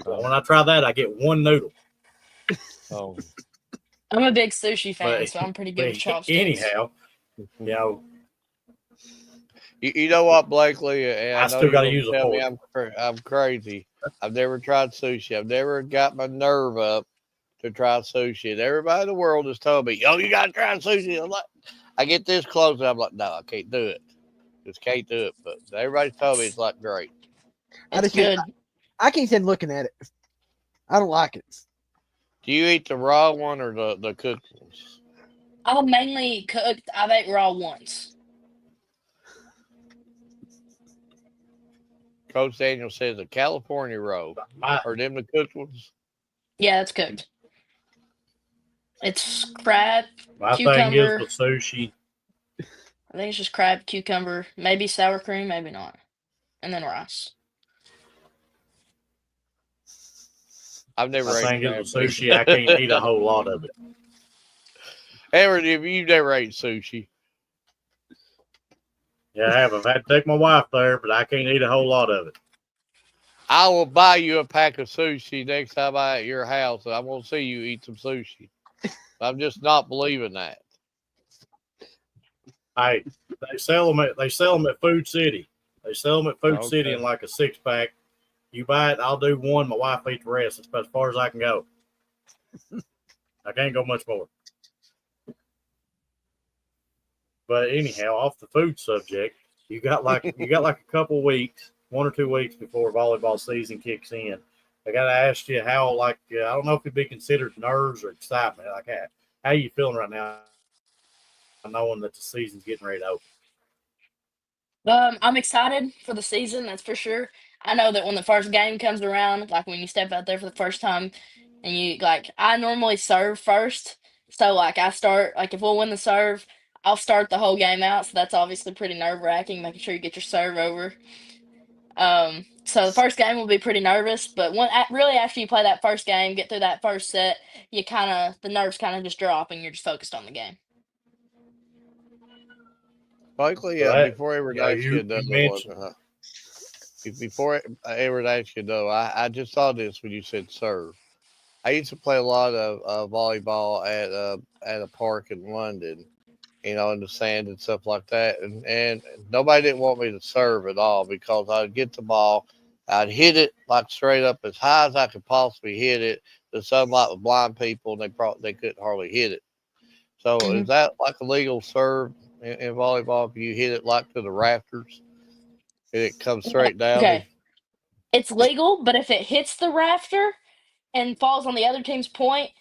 When I try that, I get one noodle. Oh, I'm a big sushi fan, But, so I'm pretty good with but chopsticks. anyhow, you know, you know what, Blakely, and I I know still you're got to gonna use a tell me fork. I'm crazy. I've never tried sushi. I've never got my nerve up to try sushi. And everybody in the world has told me, "Yo, you gotta try sushi." I'm like, I get this close, and I'm like, "No, I can't do it. Just can't do it." But everybody's told me it's like great. I It's just can't. good. I can't stand looking at it. I don't like it. Do you eat the raw one or the cooked ones? I've mainly cooked. I've ate raw once. Coach Daniel says a California roll. My Are them the cooked ones? Yeah, it's cooked. It's crab, my thing is cucumber. with sushi. I think it's just crab, cucumber, maybe sour cream, maybe not, and then rice. I've My never ate thing is crab with meat. sushi. I can't eat a whole lot of it. Ever, if you've never ate sushi, Yeah, I have. I've had to take my wife there, but I can't eat a whole lot of it. I will buy you a pack of sushi next time I'm at your house, and I'm gonna see you eat some sushi. I'm just not believing that. Hey, they sell them at Food City. They sell them at Food City in Okay. like a 6-pack. You buy it, I'll do one. My wife eat the rest. That's about as far as I can go. I can't go much more. But anyhow, off the food subject, you got like a couple weeks, 1 or 2 weeks before volleyball season kicks in. I got to ask you how, I don't know if it'd be considered nerves or excitement. Like, how you feeling right now, knowing that the season's getting ready to open? I'm excited for the season, that's for sure. I know that when the first game comes around, like when you step out there for the first time, and you like, I normally serve first, so like I start like if we'll win the serve, I'll start the whole game out. So that's obviously pretty nerve wracking, making sure you get your serve over. So the first game will be pretty nervous, but really after you play that first game, get through that first set, the nerves kind of just drop, and you're just focused on the game. Likely, So that before I ever ask you you another one, mentioned before I ever ask you though, I just saw this when you said serve. I used to play a lot of volleyball at a park in London, in the sand and stuff like that. And nobody didn't want me to serve at all because I'd get the ball, I'd hit it like straight up as high as I could possibly hit it. The sunlight with blind people, and they couldn't hardly hit it. So Hmm. is that like a legal serve in volleyball if you hit it like to the rafters and it comes straight down? Okay, it's legal, but if it hits the rafter and falls on the other team's point,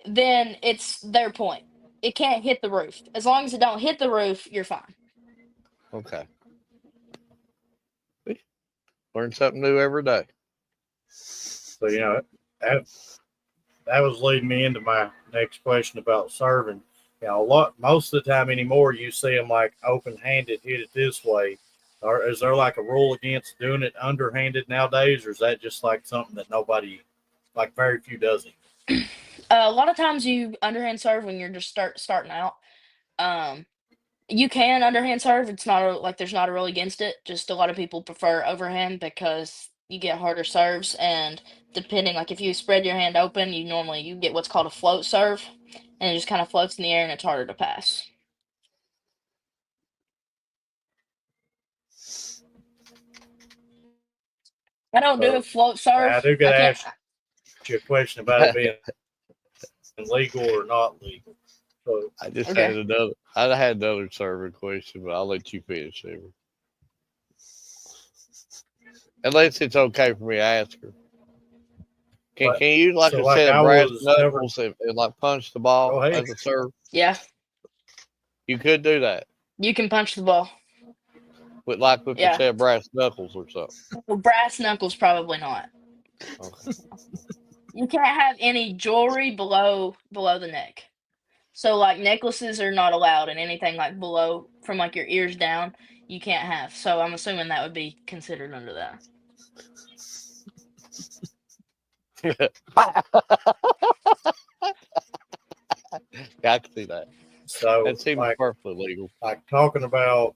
then it's their point. It can't hit the roof. As long as it don't hit the roof, you're fine. Okay, learn something new every day. so. That, that was leading me into my next question about serving. Most of the time anymore, you see them like open-handed, hit it this way. Or is there like a rule against doing it underhanded nowadays, or is that just like something that nobody, like very few, does it? A lot of times you underhand serve when you're just starting out. Um, you can underhand serve. It's not like there's not a rule against it. Just a lot of people prefer overhand because you get harder serves, and depending, like if you spread your hand open, you get what's called a float serve, and it just kind of floats in the air and it's harder to pass. I don't do a float serve. I do got I to can't. ask you a question about it being legal or not legal. So I just Okay. had another. I had another server question, but I'll let you finish, Silver. Unless it's okay for me to ask her. But- Can you like so, a like, set of I brass was never- knuckles and like punch the Go ball ahead. as a serve? Yeah, You could do that you can punch the ball. with a Yeah. set of brass knuckles or something. Well, brass knuckles probably not. Okay. You can't have any jewelry below the neck. So like necklaces are not allowed, and anything like below from like your ears down, you can't have. So I'm assuming that would be considered under that. Yeah, I can see that. So That seems like perfectly legal. talking about,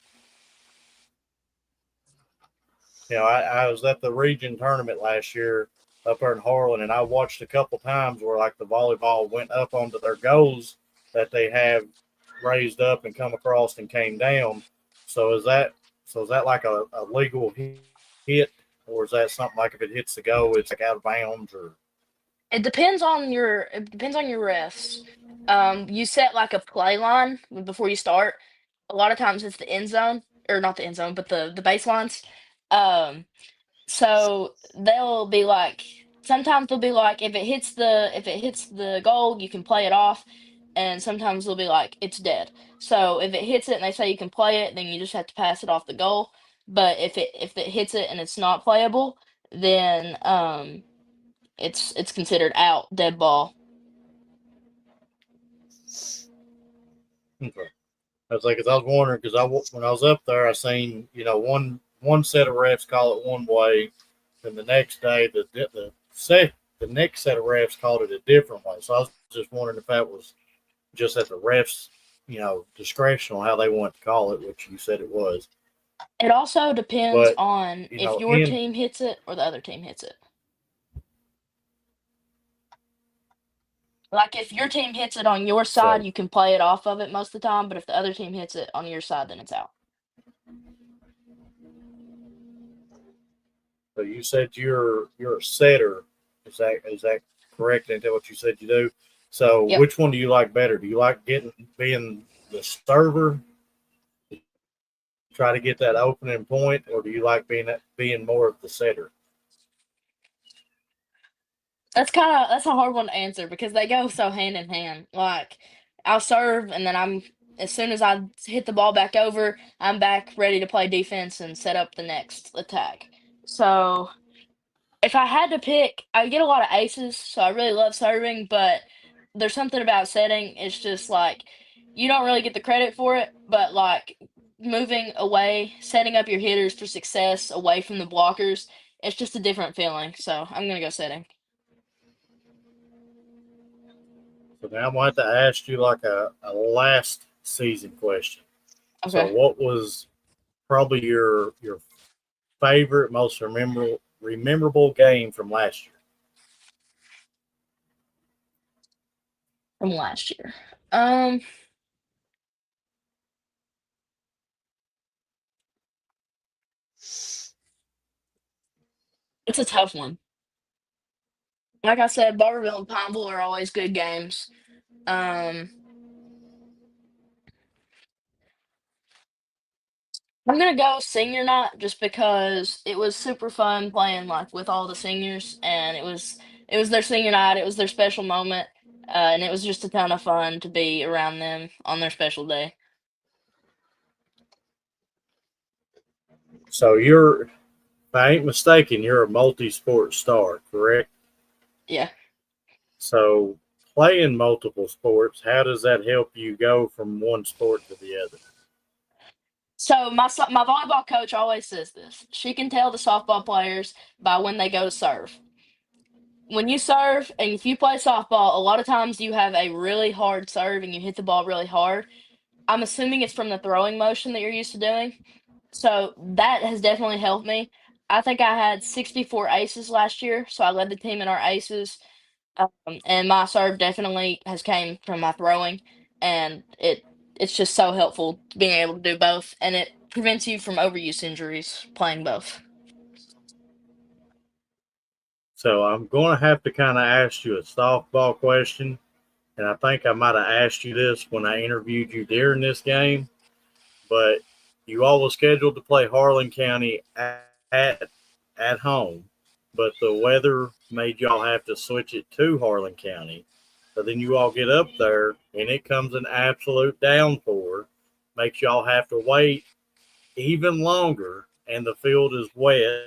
I was at the region tournament last year up there in Harlan, and I watched a couple times where like the volleyball went up onto their goals that they have raised up and come across and came down. So is that like a legal hit, or is that something like if it hits the goal, it's like out of bounds, or It depends on your refs. You set like a play line before you start. A lot of times it's the end zone, or not the end zone, but the baselines. Um, so they'll be like, sometimes they'll be like, if it hits the goal, you can play it off, and sometimes they'll be like, it's dead. So if it hits it and they say you can play it, then you just have to pass it off the goal. But if it hits it and it's not playable, then it's considered out, dead ball. okay. I was like, 'cause I was wondering, because when I was up there, I seen one set of refs call it one way, and the next day the next set of refs called it a different way. So I was just wondering if that was just at the refs, discretion on how they want to call it, which you said it was. It also depends But on if your team hits it or the other team hits it. Like if your team hits it on your side, So- you can play it off of it most of the time, but if the other team hits it on your side, then it's out. So you said you're a setter. Is that correct? Ain't that what you said you do? So Yep. which one do you like better? Do you like being the server, try to get that opening point, or do you like being more of the setter? That's a hard one to answer because they go so hand in hand. Like I'll serve and then as soon as I hit the ball back over, I'm back ready to play defense and set up the next attack. So if I had to pick, I get a lot of aces, so I really love serving, but there's something about setting. It's just like you don't really get the credit for it, but like moving away, setting up your hitters for success away from the blockers, it's just a different feeling. So I'm gonna go setting. So now I'm going to have to ask you like a last season question. So Okay. what was probably your favorite, most memorable game from last year? From last year. It's a tough one. Like I said, Barberville and Pineville are always good games. Um, I'm gonna go senior night just because it was super fun playing like with all the seniors, and it was their senior night. It was their special moment, and it was just a ton of fun to be around them on their special day. So if I ain't mistaken, you're a multi-sport star, correct? Yeah. So playing multiple sports, how does that help you go from one sport to the other? So my volleyball coach always says this. She can tell the softball players by when they go to serve. When you serve and if you play softball, a lot of times you have a really hard serve and you hit the ball really hard. I'm assuming it's from the throwing motion that you're used to doing. So that has definitely helped me. I think I had 64 aces last year, so I led the team in our aces. And my serve definitely has came from my throwing, and it's just so helpful being able to do both, and it prevents you from overuse injuries playing both. So I'm going to have to kind of ask you a softball question, and I think I might have asked you this when I interviewed you during this game, but you all were scheduled to play Harlan County at home, but the weather made y'all have to switch it to Harlan County. So then you all get up there, and it comes an absolute downpour, makes y'all have to wait even longer, and the field is wet.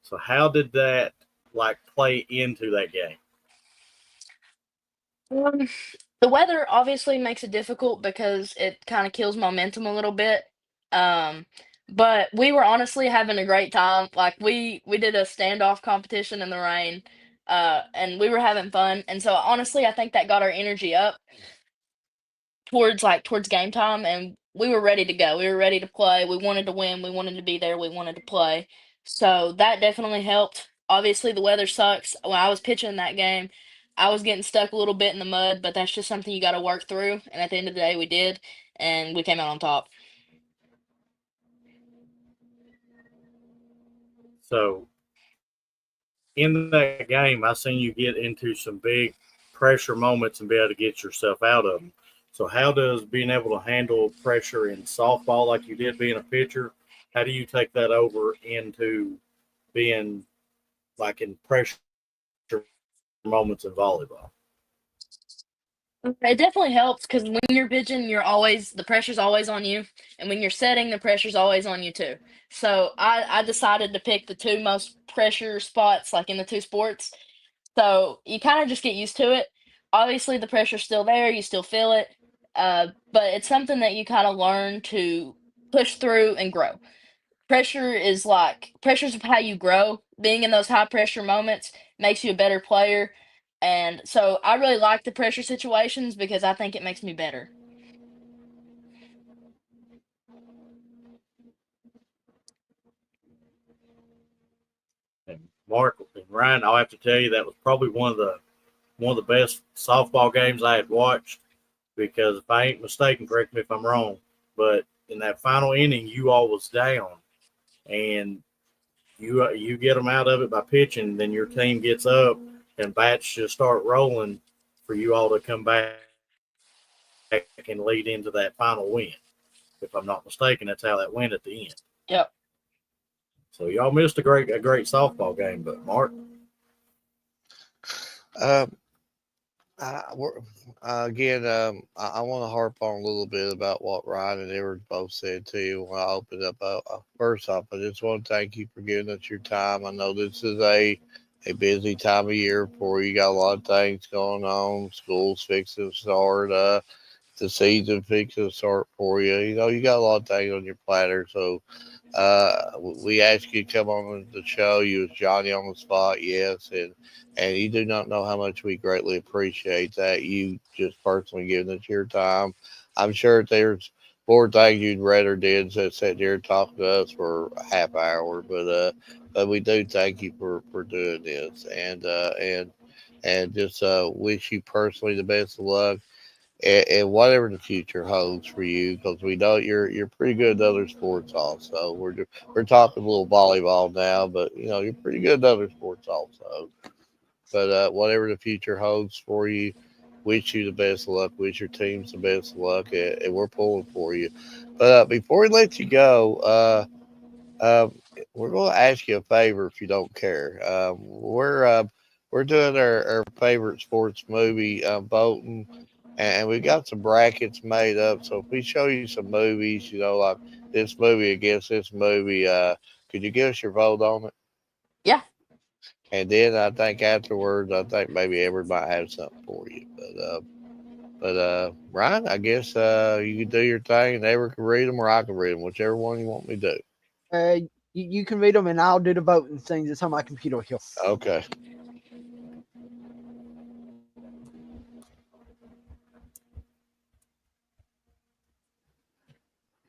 So how did that like play into that game? Um, the weather obviously makes it difficult because it kind of kills momentum a little bit. Um, but we were honestly having a great time. Like we did a standoff competition in the rain, and we were having fun. And so honestly, I think that got our energy up towards game time, and we were ready to go. We were ready to play. We wanted to win. We wanted to be there. We wanted to play. So that definitely helped. Obviously, the weather sucks. When I was pitching that game, I was getting stuck a little bit in the mud, but that's just something you got to work through. And at the end of the day, we did, and we came out on top. So in that game, I seen you get into some big pressure moments and be able to get yourself out of them. So how does being able to handle pressure in softball like you did being a pitcher, how do you take that over into being like in pressure moments in volleyball? It definitely helps because when you're pitching, the pressure's always on you, and when you're setting, the pressure's always on you too. So I decided to pick the two most pressure spots, like in the two sports. So you kind of just get used to it. Obviously, the pressure's still there, you still feel it, but it's something that you kind of learn to push through and grow. Pressure's how you grow. Being in those high pressure moments makes you a better player. And so I really like the pressure situations because I think it makes me better. And Mark and Ryan, I'll have to tell you that was probably one of the best softball games I had watched because if I ain't mistaken, correct me if I'm wrong, but in that final inning, you all was down and you get them out of it by pitching, then your team gets up and bats just start rolling for you all to come back and lead into that final win. If I'm not mistaken, that's how that went at the end. Yep. So y'all missed a great softball game, but Mark. Um, again, I want to harp on a little bit about what Ryan and Edward both said to you when I opened up. First off, I just want to thank you for giving us your time. I know this is a busy time of year for you. You got a lot of things going on. School's fixing to start. The season fixing to start for you. You know, you got a lot of things on your platter. So we asked you to come on the show. You was Johnny on the spot, yes, and you do not know how much we greatly appreciate that. You just personally giving us your time. I'm sure there's more things you'd rather did than sit here and talk to us for a half hour, but we do thank you for doing this, and just wish you personally the best of luck and whatever the future holds for you, because we know you're pretty good at other sports also. We're talking a little volleyball now, but you know you're pretty good at other sports also. But whatever the future holds for you, wish you the best of luck. Wish your teams the best of luck, and we're pulling for you. But before we let you go, um, we're going to ask you a favor if you don't care. We're doing our favorite sports movie voting, and we got some brackets made up. So if we show you some movies, you know, like this movie against this movie, could you give us your vote on it? Yeah. And then I think afterwards, I think maybe Edward might have something for you. But Ryan, I guess you can do your thing, and Edward can read them, or I can read them, whichever one you want me to do. You can read them, and I'll do the voting things. It's on my computer here. Okay.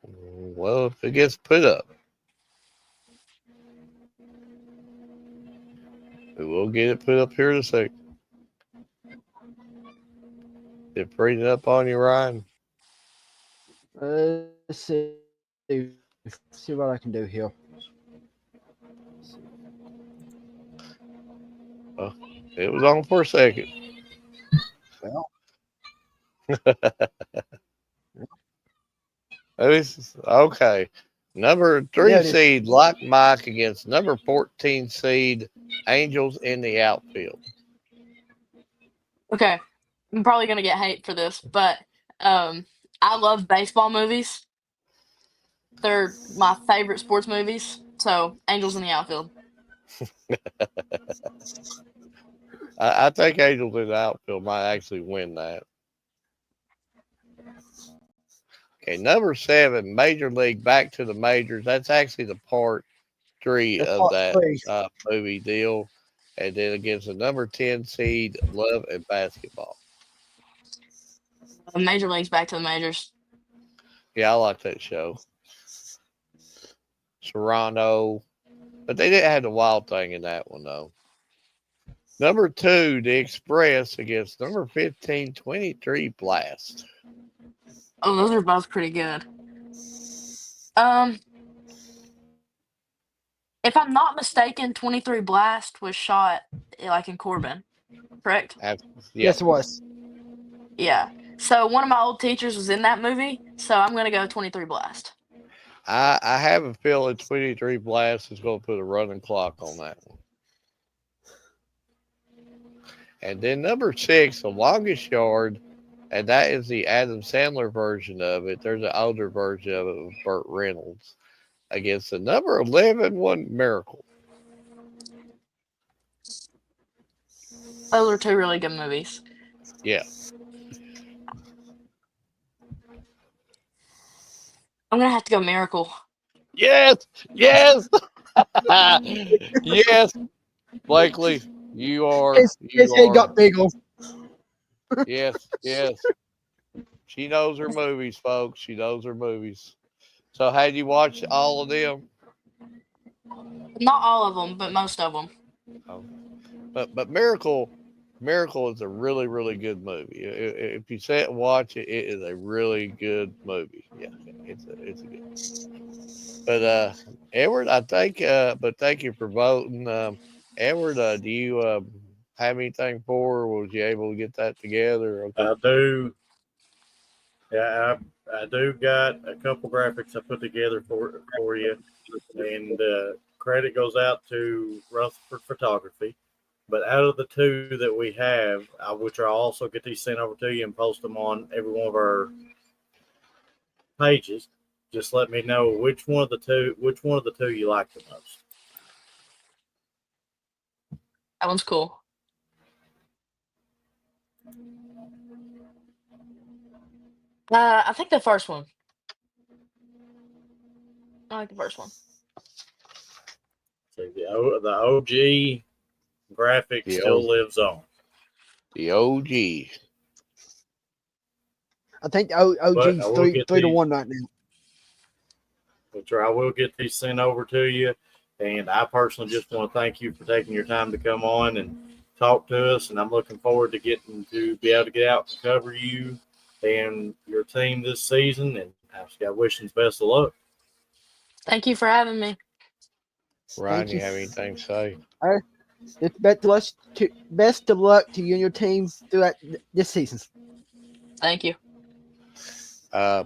Well, if it gets put up. get it put up here in a second. It bring it up on you, Ryan. Let's see. See what I can do here. It was on for a second. Well, Okay. Number there 3 it is. seed Lock Mike against number 14 seed Angels in the outfield. Okay, I'm probably gonna get hate for this, but I love baseball movies. They're my favorite sports movies. So, Angels in the Outfield. I think Angels in the outfield might actually win that. Okay, number 7, Major League Back to the Majors. That's actually the part 3 That's of part that 3. movie deal. And then against the number 10 seed, Love and Basketball. Major League's Back to the Majors. Yeah, I like that show. Serrano. But they didn't have the wild thing in that one, though. Number 2, The Express against number 15, 23 Blast. Oh, those are both pretty good. If I'm not mistaken, 23 Blast was shot like in Corbin, correct? Yes, it was. Yeah. So one of my old teachers was in that movie, so I'm gonna go 23 Blast. I have a feeling 23 Blast is going to put a running clock on that one. And then number 6, The Longest Yard, and that is the Adam Sandler version of it. There's an older version of it with Burt Reynolds against the number 11 one, Miracle. Those are two really good movies. Yeah. I'm gonna have to go Miracle. Yes. Yes. Yes. Blakely, you are. His head got bigger. Yes. Yes. She knows her movies, folks. She knows her movies. So, had you watched all of them? Not all of them, but most of them. Oh. But Miracle is a really, really good movie. If you sit and watch it, it is a really good movie. Yeah, it's a good. But Edward, I think. But thank you for voting. Edward, do you have anything for? Or was you able to get that together? Okay. I do. Yeah, I do got a couple graphics I put together for you, and credit goes out to Rutherford Photography. But out of the two that we have, which I'll also get these sent over to you and post them on every one of our pages, just let me know which one of the two you like the most. That one's cool. I think the first one. I like the first one. So the OG graphic still lives on. The OG. I think the OG's 3-1 right now. Which I will get these sent over to you. And I personally just want to thank you for taking your time to come on and talk to us. And I'm looking forward to getting to be able to get out and cover you and your team this season. And I wish you the best of luck. Thank you for having me. Ryan, you have anything to say? It's best of luck to you and your team throughout this season. Thank you.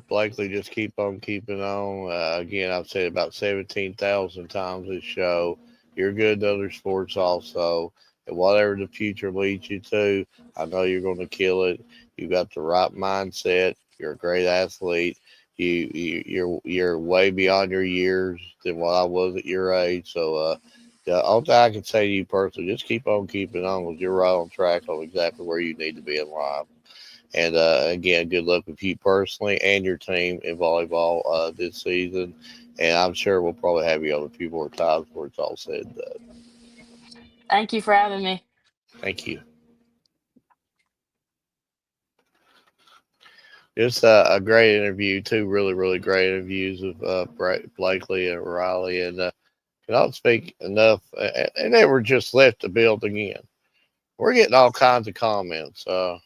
Blakely, just keep on keeping on. Again, I've said about 17,000 times this show. You're good at other sports also. And whatever the future leads you to, I know you're going to kill it. You've got the right mindset. You're a great athlete. You're way beyond your years than what I was at your age. So the only thing I can say to you personally, just keep on keeping on because you're right on track on exactly where you need to be in life. And again, good luck with you personally and your team in volleyball this season. And I'm sure we'll probably have you on a few more times before it's all said and done. Thank you for having me. Thank you. Just a great interview, two really, really great interviews of Blakely and Riley. And cannot speak enough, and they were just left the building in. We're getting all kinds of comments. Uh,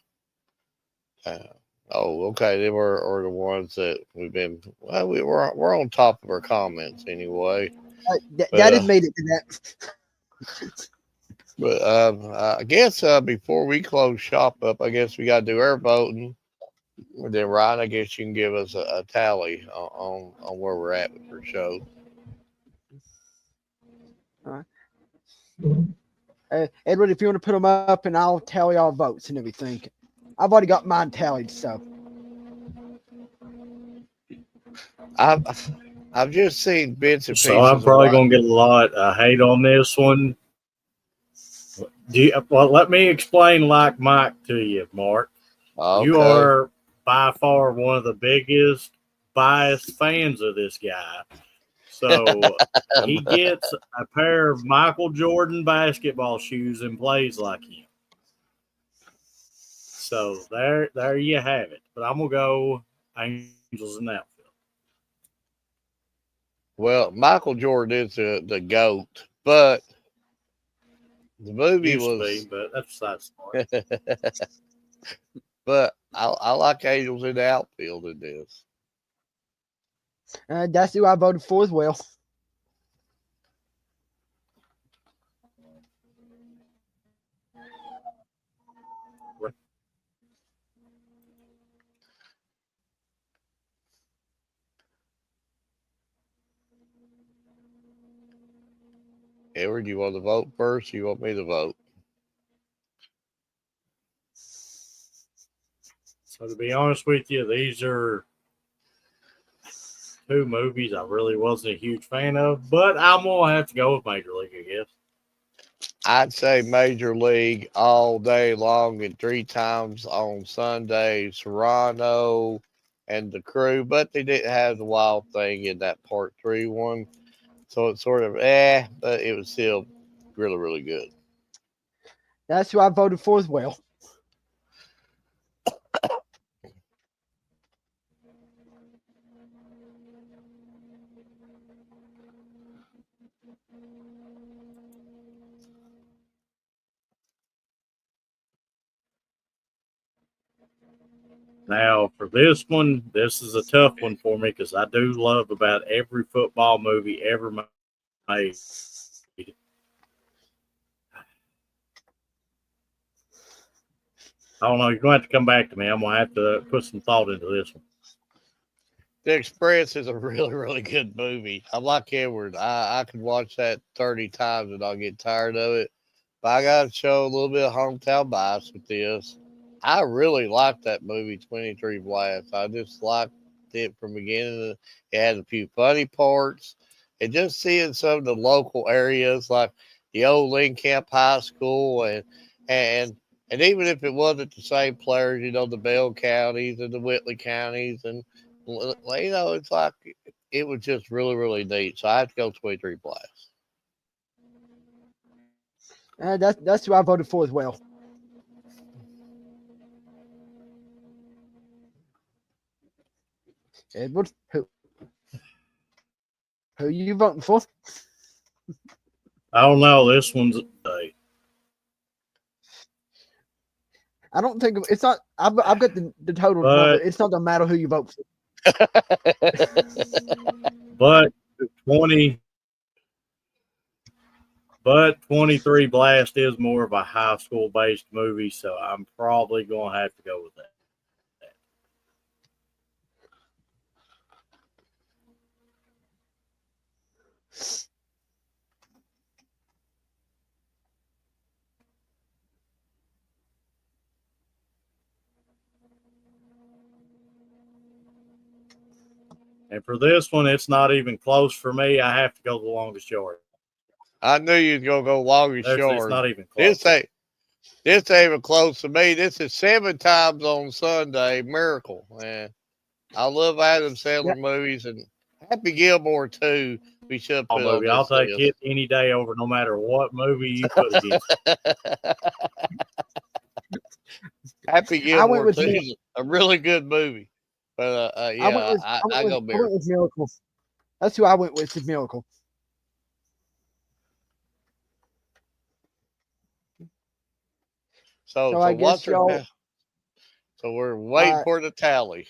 oh, okay, they were the ones that we've been. Well, we're on top of our comments anyway. That But has made it to that. but I guess before we close shop up, I guess we got to do our voting. And then Ryan, I guess you can give us a tally on where we're at with our show. Edward, if you want to put them up, and I'll tally all votes and everything. I've already got mine tallied, so. I've just seen bits and pieces. So I'm probably going to get a lot of hate on this one. Well, let me explain like Mike to you, Mark. Okay. You are by far one of the biggest biased fans of this guy. So he gets a pair of Michael Jordan basketball shoes and plays like him. So there you have it. But I'm going to go Angels in that field. Well, Michael Jordan is the GOAT, but the movie was. But that's besides the point. But I like Angels in the outfield in this. That's who I voted for as well. Edward, you want to vote first? Or you want me to vote? So to be honest with you, these are two movies I really wasn't a huge fan of, but I'm going to have to go with Major League, I guess. I'd say Major League all day long and 3 times on Sunday, Serrano and the Crew, but they didn't have the Wild Thing in that part 3 one. So it's sort of but it was still really, really good. That's who I voted for as well. Now, for this one, this is a tough one for me because I do love about every football movie ever made. I don't know. You're going to have to come back to me. I'm going to have to put some thought into this one. The Express is a really, really good movie. I'm like Edward. I could watch that 30 times and I'll get tired of it. But I got to show a little bit of hometown bias with this. I really liked that movie, 23 Blasts. I just liked it from beginning. It had a few funny parts. And just seeing some of the local areas like the old Lincoln High School and even if it wasn't the same players, the Bell counties and the Whitley counties and it's like it was just really, really neat. So I have to go 23 Blasts. That's who I voted for as well. Edward, who are you voting for? I don't know. This one's I don't think it's not. I've got the total number. It's not gonna matter who you vote for. But 23 Blast is more of a high school based movie, so I'm probably going to have to go with that. And for this one, it's not even close for me. I have to go the longest yard. I knew you was gonna go longest yard. It's not even close. This ain't even close to me. This is 7 times on Sunday. Miracle, man. I love Adam Sandler movies and Happy Gilmore too. We should put on this I'll take list. it any day over no matter what movie you put against it. Happy Gilmore too is a really good movie. But I go Miracle. I went with Miracle. That's who I went with Miracle. So I what's guess our y'all. so we're waiting Uh, for the tally.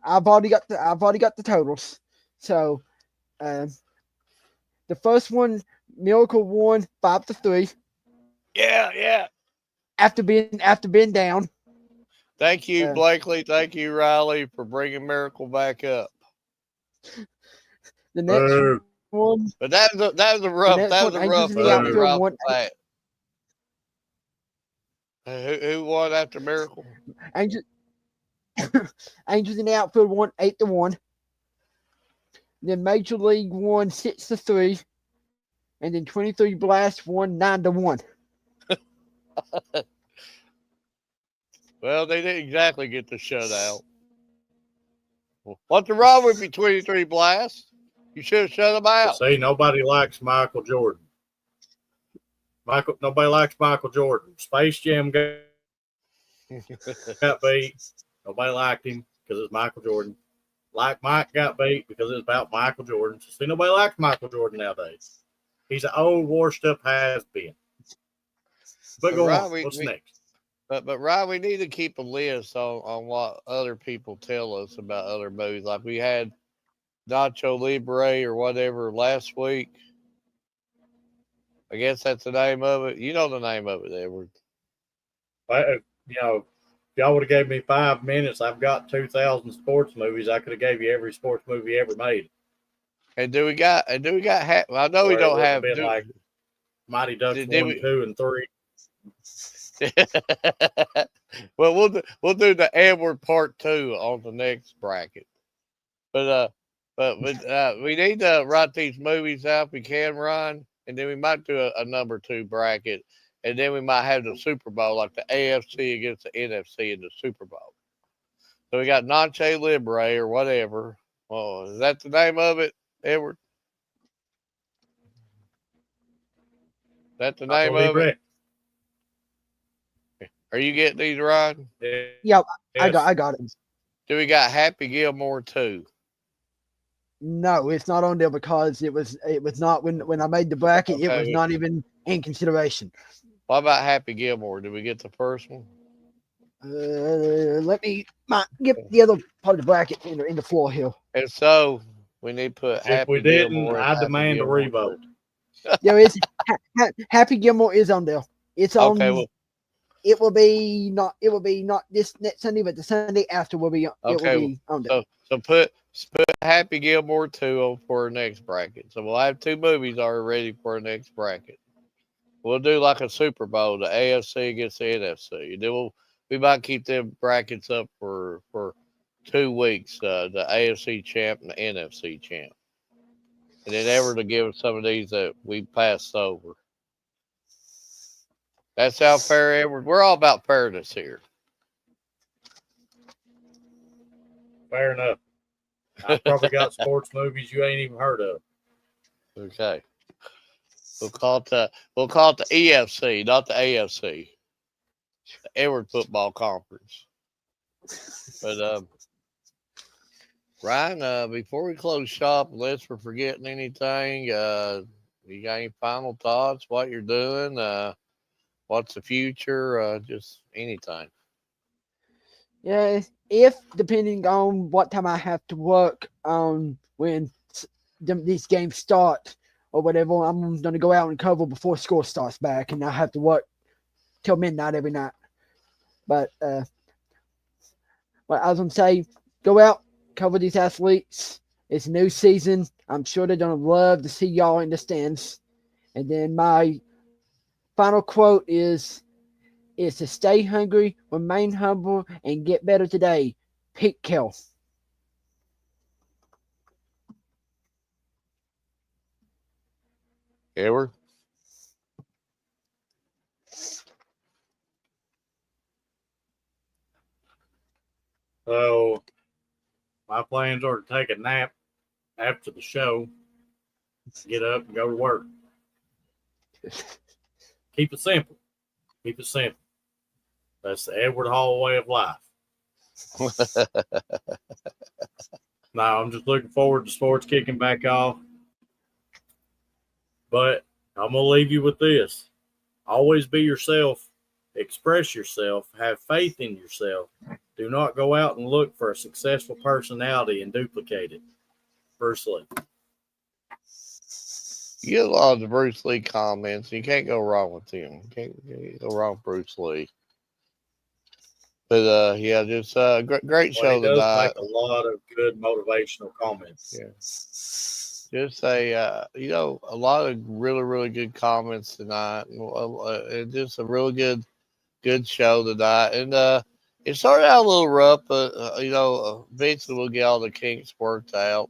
I've already got the totals. So the first one, Miracle won 5-3 Yeah. after being down. Thank you, Uh, Blakely. Thank you, Riley, for bringing Miracle back up. the next Boo. one, But that was a the rough next that one, was a Angels rough in the movie Boo. outfield right off won. the bat. Who won after Miracle? Angels, Angels in the outfield won 8-1. Then Major League won 6-3, and then 23 Blast won 9-1. Well, they didn't exactly get the shutout. What's wrong with you, 23 Blast? You should have shut them out. See, nobody likes Michael Jordan. Nobody likes Michael Jordan. Space Jam got beat. Nobody liked him because it's Michael Jordan. Mike got beat because it's about Michael Jordan. So see, nobody likes Michael Jordan nowadays. He's an old, washed up has been. But go on. What's next? But Ryan, we need to keep a list on what other people tell us about other movies. Like we had Nacho Libre or whatever last week. I guess that's the name of it. You know the name of it, Edward. You know, if y'all would have gave me 5 minutes, I've got 2,000 sports movies. I could have gave you every sports movie ever made. And do we got? I know we don't have. Been like Mighty Ducks 1, 2, and 3. Well, we'll do the Edward Part 2 on the next bracket. But we need to write these movies out if we can, Ron, and then we might do a number 2 bracket, and then we might have the Super Bowl, like the AFC against the NFC in the Super Bowl. So we got Nacho Libre or whatever. Oh, is that the name of it, Edward? Is that the name of it? Are you getting these, Ron? Yep, yes. I got it. Do we got Happy Gilmore too? No, it's not on there because it was not when I made the bracket. Okay, it was not even in consideration. What about Happy Gilmore? Did we get the first one? Let me get the other part of the bracket in the floor here. And so we need to put Happy Gilmore. I demand a revote. Yeah, it's Happy Gilmore is on there. It's on. Okay, well, it will be not this next Sunday, but the Sunday after will be. Okay, it will be on there. So put Happy Gilmore 2 on for our next bracket. So we'll have 2 movies already ready for our next bracket. We'll do like a Super Bowl, the AFC against the NFC. Then we might keep them brackets up for 2 weeks, the AFC champ and the NFC champ. And then ever to give us some of these that we passed over. That sound fair, Edward? We're all about fairness here. Fair enough. I've probably got sports movies you ain't even heard of. Okay. We'll call it the EFC, not the AFC. The Edward Football Conference. But Ryan, before we close shop, unless we're forgetting anything, you got any final thoughts? What you're doing? What's the future? Just anything. Yeah, if depending on what time I have to work when these games start or whatever, I'm gonna go out and cover before school starts back, and I have to work till midnight every night. But I was gonna say, go out, cover these athletes. It's a new season. I'm sure they're gonna love to see y'all in the stands. And then my final quote is to stay hungry, remain humble, and get better today. Pete Kell. Edward? So my plans are to take a nap after the show, get up and go to work. Keep it simple. Keep it simple. That's the Edward Hall way of life. Now, I'm just looking forward to sports kicking back off. But I'm going to leave you with this. Always be yourself express yourself, have faith in yourself. Do not go out and look for a successful personality and duplicate it. Bruce Lee. You get a lot of the Bruce Lee comments. You can't go wrong with him. You can't go wrong with Bruce Lee. But yeah, just great Well, he show does tonight. make a lot of good motivational comments. Yeah. Just a a lot of really good comments tonight, and just a really good show tonight. And it started out a little rough, but eventually we'll get all the kinks worked out.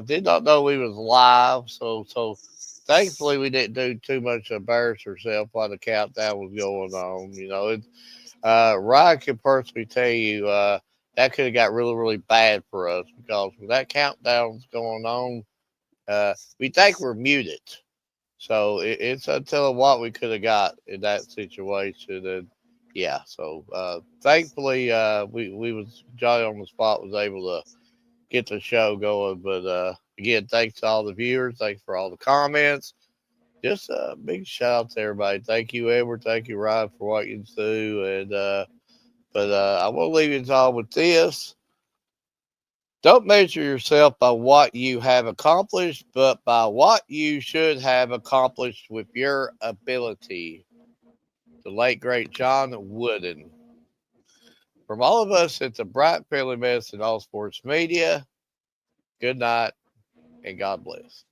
Did not know we was live, so thankfully we didn't do too much to embarrass ourselves while the countdown was going on. Ryan can personally tell you that could have got really bad for us because when that countdown's going on, we think we're muted. So it's until what we could have got in that situation. And yeah, so thankfully we was Johnny on the spot was able to get the show going. But again, thanks to all the viewers. Thanks for all the comments. Just a big shout out to everybody. Thank you, Edward. Thank you, Ryan, for what you do. And but I want to leave you all with this. Don't measure yourself by what you have accomplished, but by what you should have accomplished with your ability. The late, great John Wooden. From all of us at the Bryant Family Medicine All Sports Media, good night and God bless.